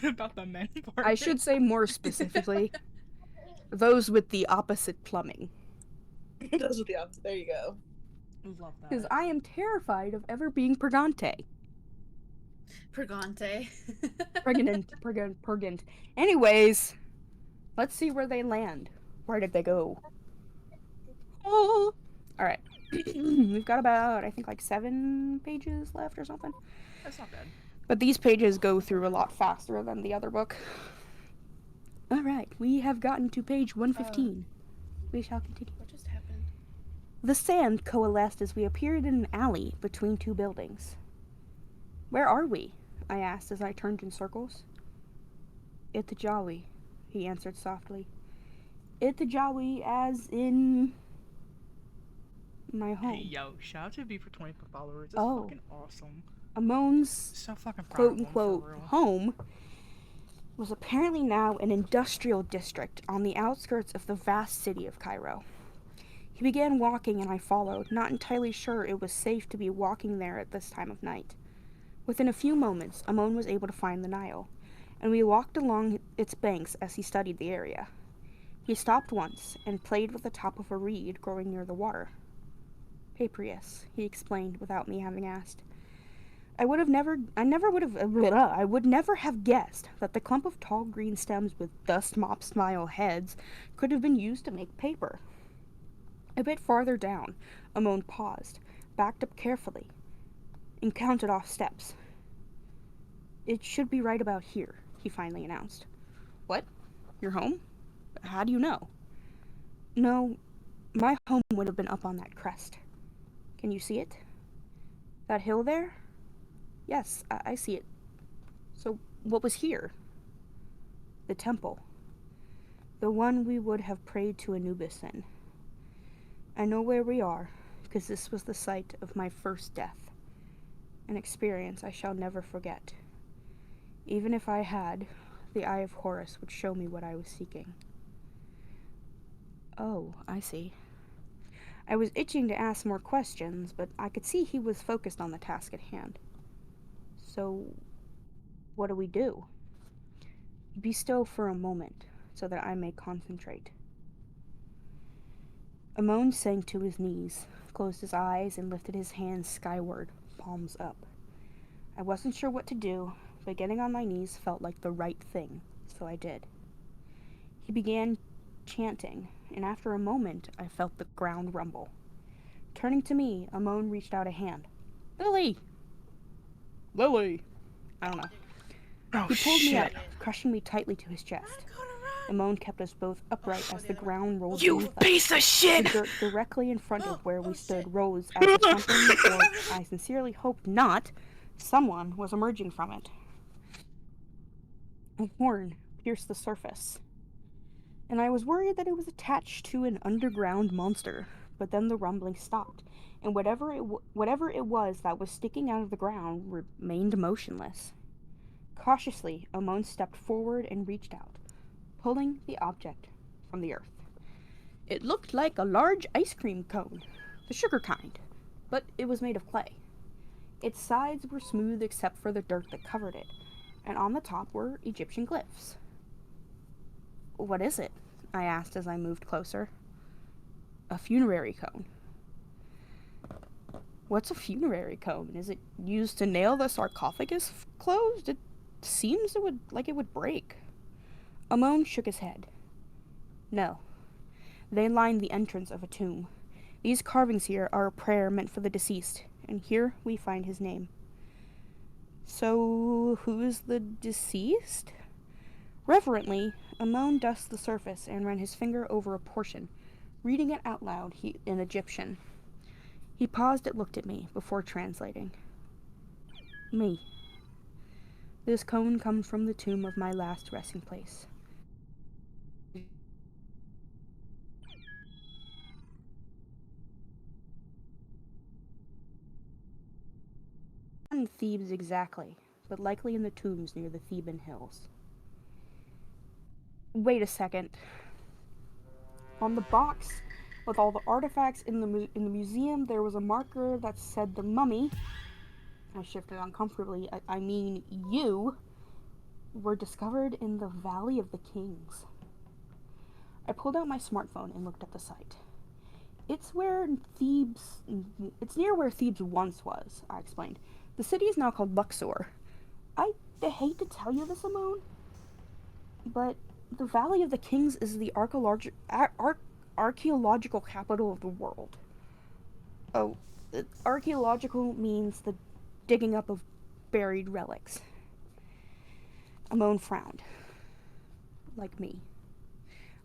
About the men part. I should say more specifically, those with the opposite plumbing. Those are the opposite. There you go. Love that. Because I am terrified of ever being purgante. Purgante. Purgant. Anyways, let's see where they land. Where did they go? Oh! Alright. We've got about, I think, like 7 pages left or something. That's not bad. But these pages go through a lot faster than the other book. Alright, we have gotten to page 115. We shall continue. What just happened? The sand coalesced as we appeared in an alley between 2 buildings. Where are we? I asked as I turned in circles. Itajawi, he answered softly. Itajawi as in my home. Hey, yo, shout out to B for 20 followers. That's Oh. fucking awesome. Amon's So fucking proud quote of him, unquote for real. home was apparently now an industrial district on the outskirts of the vast city of Cairo. He began walking and I followed, not entirely sure it was safe to be walking there at this time of night. Within a few moments, Amon was able to find the Nile, and we walked along its banks as he studied the area. He stopped once and played with the top of a reed growing near the water. Papyrus, he explained without me having asked. I would never have guessed that the clump of tall green stems with dust mop style heads could have been used to make paper. A bit farther down, Amon paused, backed up carefully, and counted off steps. It should be right about here, he finally announced. What? Your home? How do you know? No, my home would have been up on that crest. Can you see it? That hill there? Yes, I see it. So, what was here? The temple. The one we would have prayed to Anubis in. I know where we are, because this was the site of my first death. An experience I shall never forget. Even if I had, the Eye of Horus would show me what I was seeking. Oh, I see. I was itching to ask more questions, but I could see he was focused on the task at hand. So, what do we do? Be still for a moment, so that I may concentrate. Amon sank to his knees, closed his eyes, and lifted his hands skyward, palms up. I wasn't sure what to do, but getting on my knees felt like the right thing, so I did. He began chanting, and after a moment, I felt the ground rumble. Turning to me, Amon reached out a hand. Lily! Lily! I don't know. Oh, He pulled me up, shit. crushing me tightly to his chest. I'm gonna run. Amon kept us both upright as the ground rolled You beneath us. piece of The shit! dirt directly in front of where we Oh, stood shit. rose as the something, or I sincerely hoped not, someone was emerging from it. A horn pierced the surface, and I was worried that it was attached to an underground monster. But then the rumbling stopped, and whatever it was that was sticking out of the ground remained motionless. Cautiously, Amon stepped forward and reached out, pulling the object from the earth. It looked like a large ice cream cone, the sugar kind, but it was made of clay. Its sides were smooth except for the dirt that covered it, and on the top were Egyptian glyphs. What is it? I asked as I moved closer. A funerary cone. What's a funerary cone? Is it used to nail the sarcophagus closed? It seems it would break. Amon shook his head. No. They line the entrance of a tomb. These carvings here are a prayer meant for the deceased, and here we find his name. So, who is the deceased? Reverently, Amon dusted the surface and ran his finger over a portion, reading it out loud in Egyptian. He paused and looked at me before translating. Me. This cone comes from the tomb of my last resting place. Not in Thebes exactly, but likely in the tombs near the Theban hills. Wait a second. On the box with all the artifacts in the museum, there was a marker that said the mummy. I shifted uncomfortably. I mean, you were discovered in the Valley of the Kings. I pulled out my smartphone and looked at the site. It's where Thebes. It's near where Thebes once was, I explained. The city is now called Luxor. I hate to tell you this, Amon, but the Valley of the Kings is the archaeological capital of the world. Oh, archaeological means the digging up of buried relics. Amon frowned. Like me.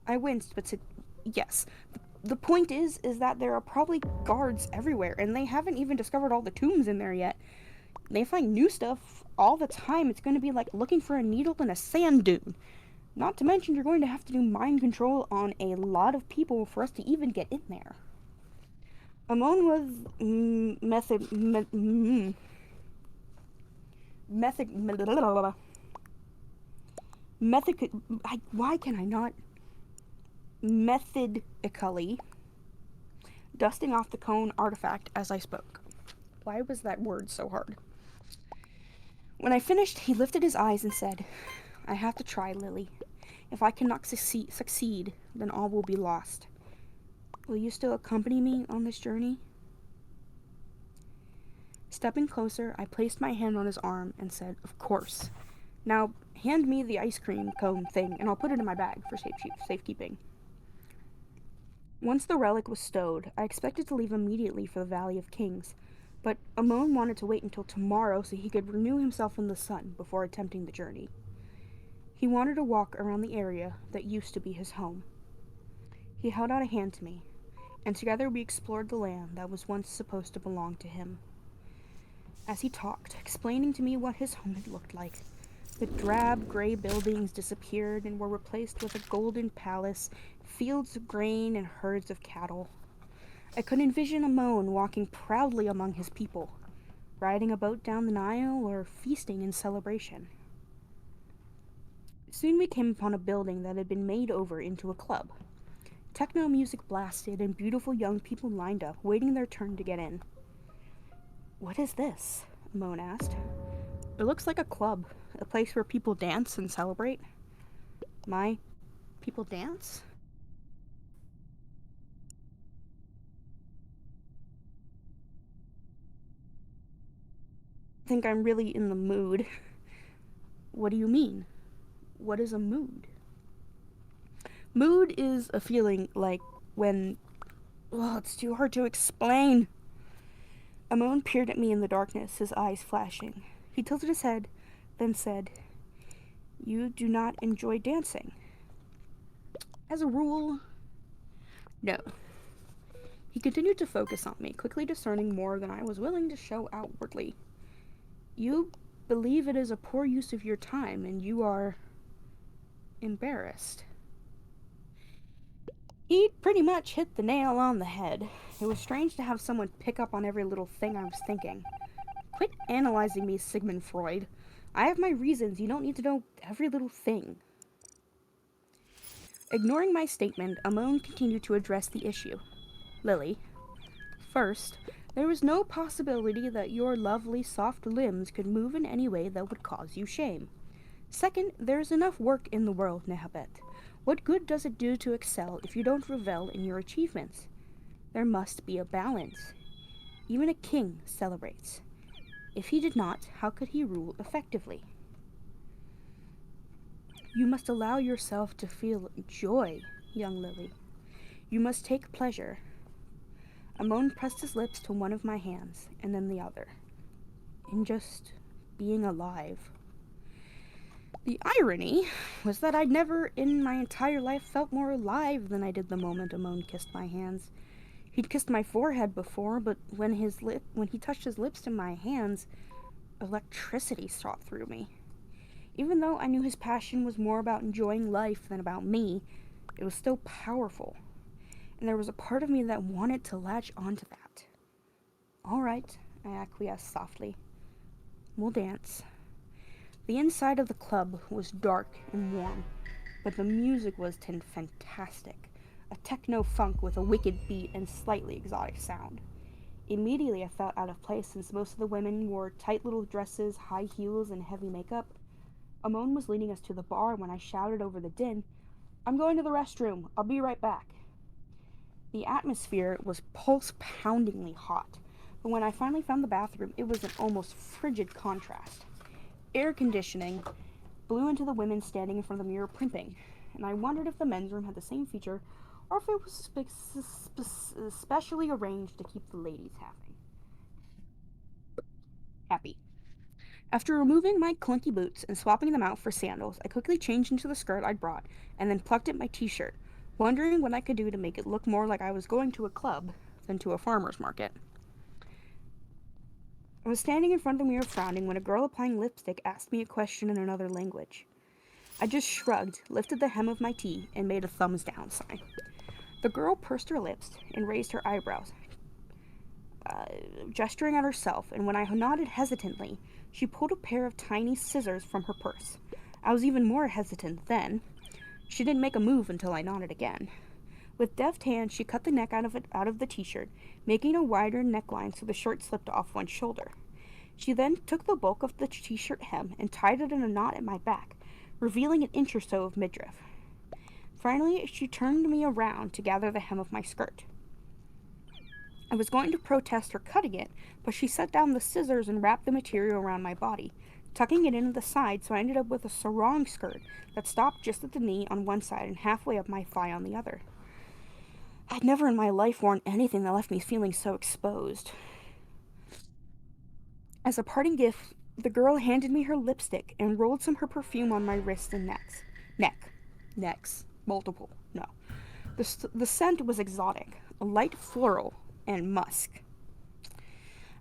I winced, but said, yes. The point is that there are probably guards everywhere, and they haven't even discovered all the tombs in there yet. They find new stuff all the time. It's going to be like looking for a needle in a sand dune. Not to mention you're going to have to do mind control on a lot of people for us to even get in there. Amon was why can I not? Methodically dusting off the cone artifact as I spoke. Why was that word so hard? When I finished, he lifted his eyes and said, I have to try, Lily. If I cannot succeed, then all will be lost. Will you still accompany me on this journey? Stepping closer, I placed my hand on his arm and said, of course. Now, hand me the ice cream cone thing, and I'll put it in my bag for safekeeping. Once the relic was stowed, I expected to leave immediately for the Valley of Kings, but Amon wanted to wait until tomorrow so he could renew himself in the sun before attempting the journey. He wanted to walk around the area that used to be his home. He held out a hand to me, and together we explored the land that was once supposed to belong to him. As he talked, explaining to me what his home had looked like, the drab gray buildings disappeared and were replaced with a golden palace, fields of grain, and herds of cattle. I could envision Amon walking proudly among his people, riding a boat down the Nile or feasting in celebration. Soon we came upon a building that had been made over into a club. Techno music blasted and beautiful young people lined up, waiting their turn to get in. What is this? Amon asked. It looks like a club, a place where people dance and celebrate. My people dance? I think I'm really in the mood. What do you mean? What is a mood? Mood is a feeling like when... Oh, it's too hard to explain. Amon peered at me in the darkness, his eyes flashing. He tilted his head, then said, You do not enjoy dancing. As a rule, no. He continued to focus on me, quickly discerning more than I was willing to show outwardly. You believe it is a poor use of your time, and you are embarrassed. He pretty much hit the nail on the head. It was strange to have someone pick up on every little thing I was thinking. Quit analyzing me, Sigmund Freud. I have my reasons. You don't need to know every little thing. Ignoring my statement, Amon continued to address the issue. Lily, first, there is no possibility that your lovely soft limbs could move in any way that would cause you shame. Second, there is enough work in the world, Nehabet. What good does it do to excel if you don't revel in your achievements? There must be a balance. Even a king celebrates. If he did not, how could he rule effectively? You must allow yourself to feel joy, young Lily. You must take pleasure. Amon pressed his lips to one of my hands, and then the other. In just being alive. The irony was that I'd never in my entire life felt more alive than I did the moment Amon kissed my hands. He'd kissed my forehead before, but when he touched his lips to my hands, electricity shot through me. Even though I knew his passion was more about enjoying life than about me, it was still powerful. And there was a part of me that wanted to latch onto that. All right, I acquiesced softly. We'll dance. The inside of the club was dark and warm, but the music was fantastic. A techno funk with a wicked beat and slightly exotic sound. Immediately I felt out of place since most of the women wore tight little dresses, high heels, and heavy makeup. Amon was leading us to the bar when I shouted over the din, "I'm going to the restroom. I'll be right back." The atmosphere was pulse-poundingly hot, but when I finally found the bathroom, it was an almost frigid contrast. Air conditioning blew into the women standing in front of the mirror primping, and I wondered if the men's room had the same feature or if it was specially arranged to keep the ladies happy. After removing my clunky boots and swapping them out for sandals, I quickly changed into the skirt I'd brought and then plucked at my t-shirt, wondering what I could do to make it look more like I was going to a club than to a farmer's market. I was standing in front of the mirror frowning when a girl applying lipstick asked me a question in another language. I just shrugged, lifted the hem of my tee, and made a thumbs down sign. The girl pursed her lips and raised her eyebrows, gesturing at herself, and when I nodded hesitantly, she pulled a pair of tiny scissors from her purse. I was even more hesitant then. She didn't make a move until I nodded again. With deft hands, she cut the neck out of the t-shirt, making a wider neckline so the shirt slipped off one shoulder. She then took the bulk of the t-shirt hem and tied it in a knot at my back, revealing an inch or so of midriff. Finally, she turned me around to gather the hem of my skirt. I was going to protest her cutting it, but she set down the scissors and wrapped the material around my body, tucking it into the side, so I ended up with a sarong skirt that stopped just at the knee on one side and halfway up my thigh on the other. I'd never in my life worn anything that left me feeling so exposed. As a parting gift, the girl handed me her lipstick and rolled some of her perfume on my wrists and necks. Multiple. No. The scent was exotic, a light floral, and musk.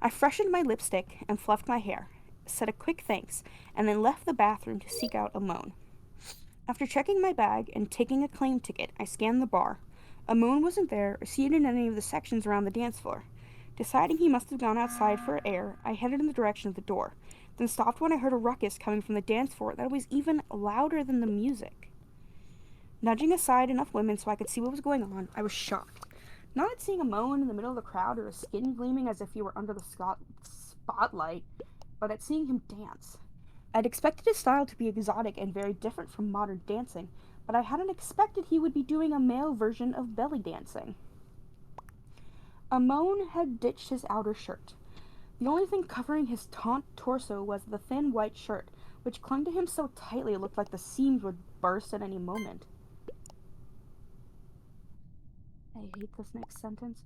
I freshened my lipstick and fluffed my hair, said a quick thanks, and then left the bathroom to seek out Amon. After checking my bag and taking a claim ticket, I scanned the bar. Amon wasn't there or seated in any of the sections around the dance floor. Deciding he must have gone outside for air, I headed in the direction of the door, then stopped when I heard a ruckus coming from the dance floor that was even louder than the music. Nudging aside enough women so I could see what was going on, I was shocked. Not at seeing Amon in the middle of the crowd or his skin gleaming as if he were under the spotlight, but at seeing him dance. I'd expected his style to be exotic and very different from modern dancing, but I hadn't expected he would be doing a male version of belly dancing. Amon had ditched his outer shirt. The only thing covering his taut torso was the thin white shirt, which clung to him so tightly it looked like the seams would burst at any moment. I hate this next sentence.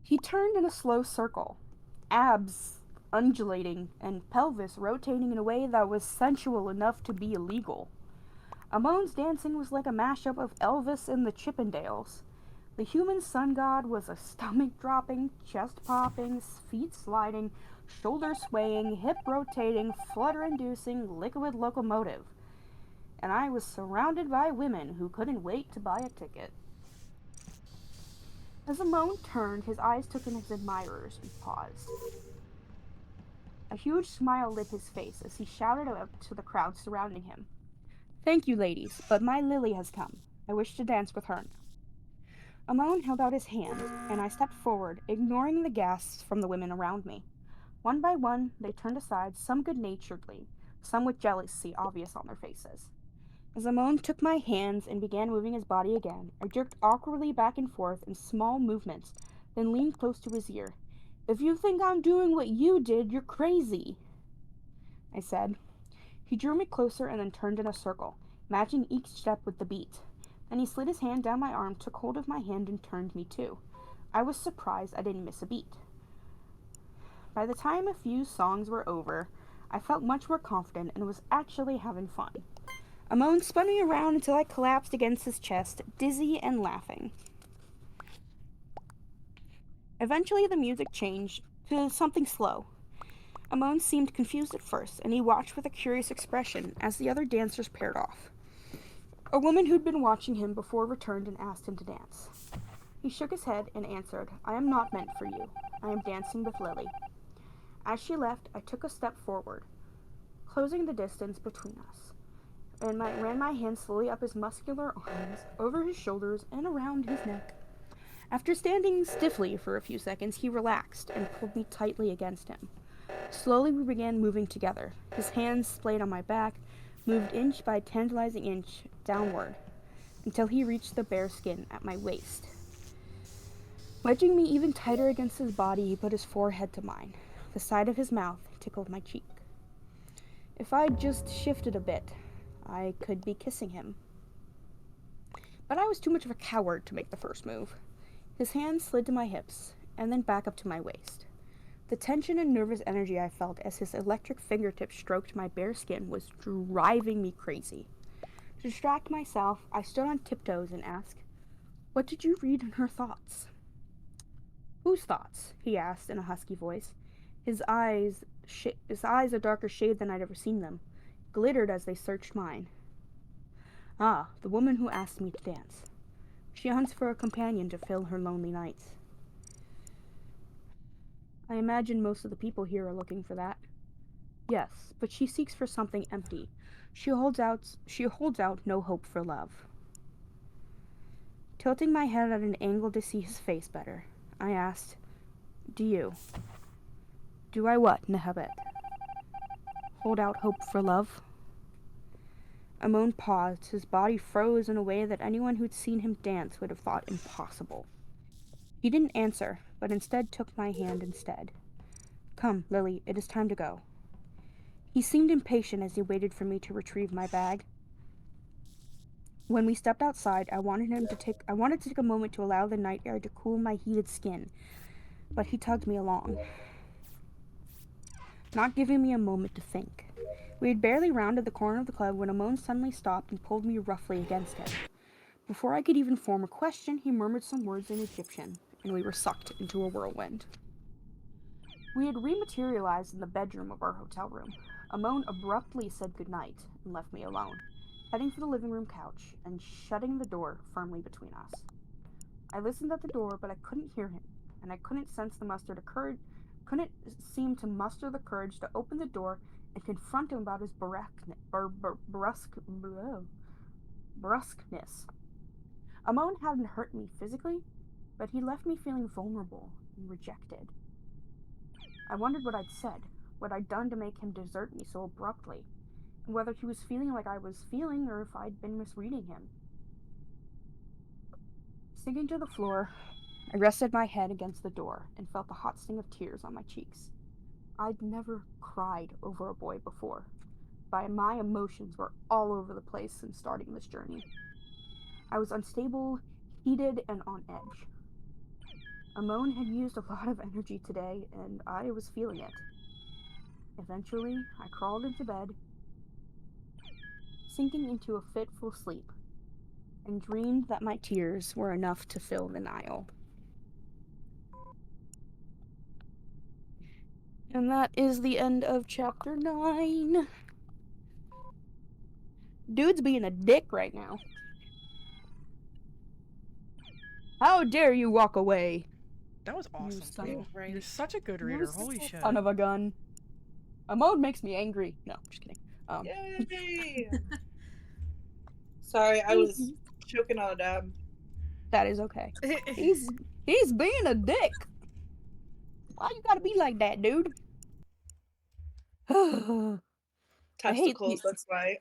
He turned in a slow circle, abs undulating and pelvis rotating in a way that was sensual enough to be illegal. Amon's dancing was like a mashup of Elvis and the Chippendales. The human sun god was a stomach-dropping, chest-popping, feet-sliding, shoulder-swaying, hip-rotating, flutter-inducing liquid locomotive. And I was surrounded by women who couldn't wait to buy a ticket. As Amon turned, his eyes took in his admirers and paused. A huge smile lit his face as he shouted out to the crowd surrounding him. "Thank you, ladies, but my Lily has come. I wish to dance with her." Amon held out his hand, and I stepped forward, ignoring the gasps from the women around me. One by one, they turned aside, some good-naturedly, some with jealousy obvious on their faces. As Amon took my hands and began moving his body again, I jerked awkwardly back and forth in small movements, then leaned close to his ear. "If you think I'm doing what you did, you're crazy," I said. He drew me closer and then turned in a circle, matching each step with the beat. Then he slid his hand down my arm, took hold of my hand, and turned me too. I was surprised I didn't miss a beat. By the time a few songs were over, I felt much more confident and was actually having fun. Amon spun me around until I collapsed against his chest, dizzy and laughing. Eventually the music changed to something slow. Amon seemed confused at first, and he watched with a curious expression as the other dancers paired off. A woman who'd been watching him before returned and asked him to dance. He shook his head and answered, "I am not meant for you. I am dancing with Lily." As she left, I took a step forward, closing the distance between us, and ran my hand slowly up his muscular arms, over his shoulders, and around his neck. After standing stiffly for a few seconds, he relaxed and pulled me tightly against him. Slowly we began moving together. His hands splayed on my back, moved inch by tantalizing inch downward, until he reached the bare skin at my waist. Wedging me even tighter against his body, he put his forehead to mine. The side of his mouth tickled my cheek. If I'd just shifted a bit, I could be kissing him. But I was too much of a coward to make the first move. His hand slid to my hips, and then back up to my waist. The tension and nervous energy I felt as his electric fingertips stroked my bare skin was driving me crazy. To distract myself, I stood on tiptoes and asked, "What did you read in her thoughts?" "Whose thoughts?" he asked in a husky voice. His eyes, a darker shade than I'd ever seen them, glittered as they searched mine. "Ah, the woman who asked me to dance. She hunts for a companion to fill her lonely nights. I imagine most of the people here are looking for that. Yes, but she seeks for something empty. She holds out no hope for love." Tilting my head at an angle to see his face better, I asked, "Do you? Do I what, Nehabet? Hold out hope for love?" Amon paused. His body froze in a way that anyone who'd seen him dance would have thought impossible. He didn't answer, but instead took my hand instead. "Come, Lily, it is time to go." He seemed impatient as he waited for me to retrieve my bag. When we stepped outside, I wanted to take a moment to allow the night air to cool my heated skin, but he tugged me along, not giving me a moment to think. We had barely rounded the corner of the club when Amon suddenly stopped and pulled me roughly against him. Before I could even form a question, he murmured some words in Egyptian, and we were sucked into a whirlwind. We had rematerialized in the bedroom of our hotel room. Amon abruptly said goodnight and left me alone, heading for the living room couch and shutting the door firmly between us. I listened at the door, but I couldn't hear him, and I couldn't seem to muster the courage to open the door and confront him about his brusqueness. Amon hadn't hurt me physically, but he left me feeling vulnerable and rejected. I wondered what I'd said, what I'd done to make him desert me so abruptly, and whether he was feeling like I was feeling or if I'd been misreading him. Sinking to the floor, I rested my head against the door and felt the hot sting of tears on my cheeks. I'd never cried over a boy before, but my emotions were all over the place since starting this journey. I was unstable, heated, and on edge. Amon had used a lot of energy today, and I was feeling it. Eventually, I crawled into bed, sinking into a fitful sleep, and dreamed that my tears were enough to fill the Nile. And that is the end of chapter 9. Dude's being a dick right now. How dare you walk away? That was You awesome, son bro. of Right. You're such a good You reader. Holy shit. son of a gun. Amon makes me angry. No, just kidding. Yay! Sorry, I was choking on a dab. That is okay. He's being a dick. Why you gotta be like that, dude? I hate Testicles, that's right.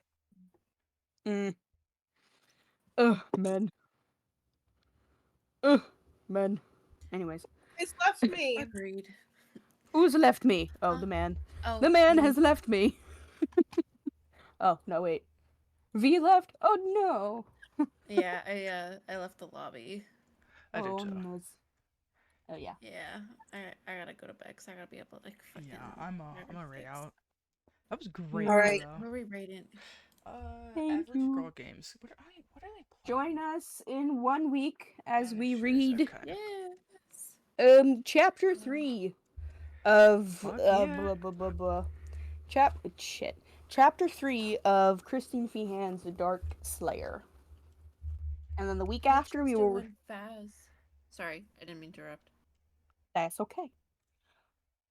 men. Ugh, men. Anyways, It's left me. Agreed. who's left me? Oh, the man. Oh, The man me. has left me. Oh, no, wait. V left? Oh, no. Yeah, I left the lobby. I did Oh, too. no. Oh, yeah. Yeah, I gotta go to bed because I gotta be able to like fucking. Yeah, I'm gonna rate fix. out. That was great. Alright. Though. What are we rating? Thank Average you. girl games. What did I play? Join us in 1 week as we Vanishes, read okay. Yes. chapter 3 of Fuck yeah. blah blah blah blah. Chapter 3 of Christine Feehan's The Dark Slayer. And then the week after we Just will. went fast. Sorry, I didn't mean to interrupt. That's okay.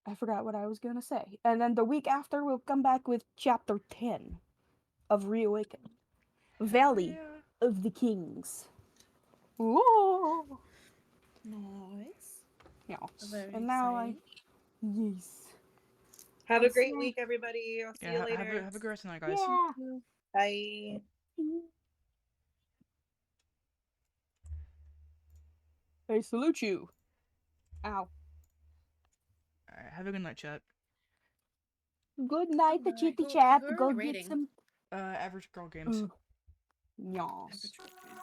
I forgot what I was gonna say. And then the week after we'll come back with chapter 10 of Reawaken. Valley yeah. of the Kings. Whoa! Nice. Yes. Very And now exciting. yes. Have I a great see. week, everybody. I'll see Yeah, you later. have a good rest of the night, guys. Yeah. Bye. I salute you. Ow. Alright, have a good night, chat. Good night, the Alright, chitty who chat. are Go we get rating? some. Average girl games. Yes. Average Girl Games.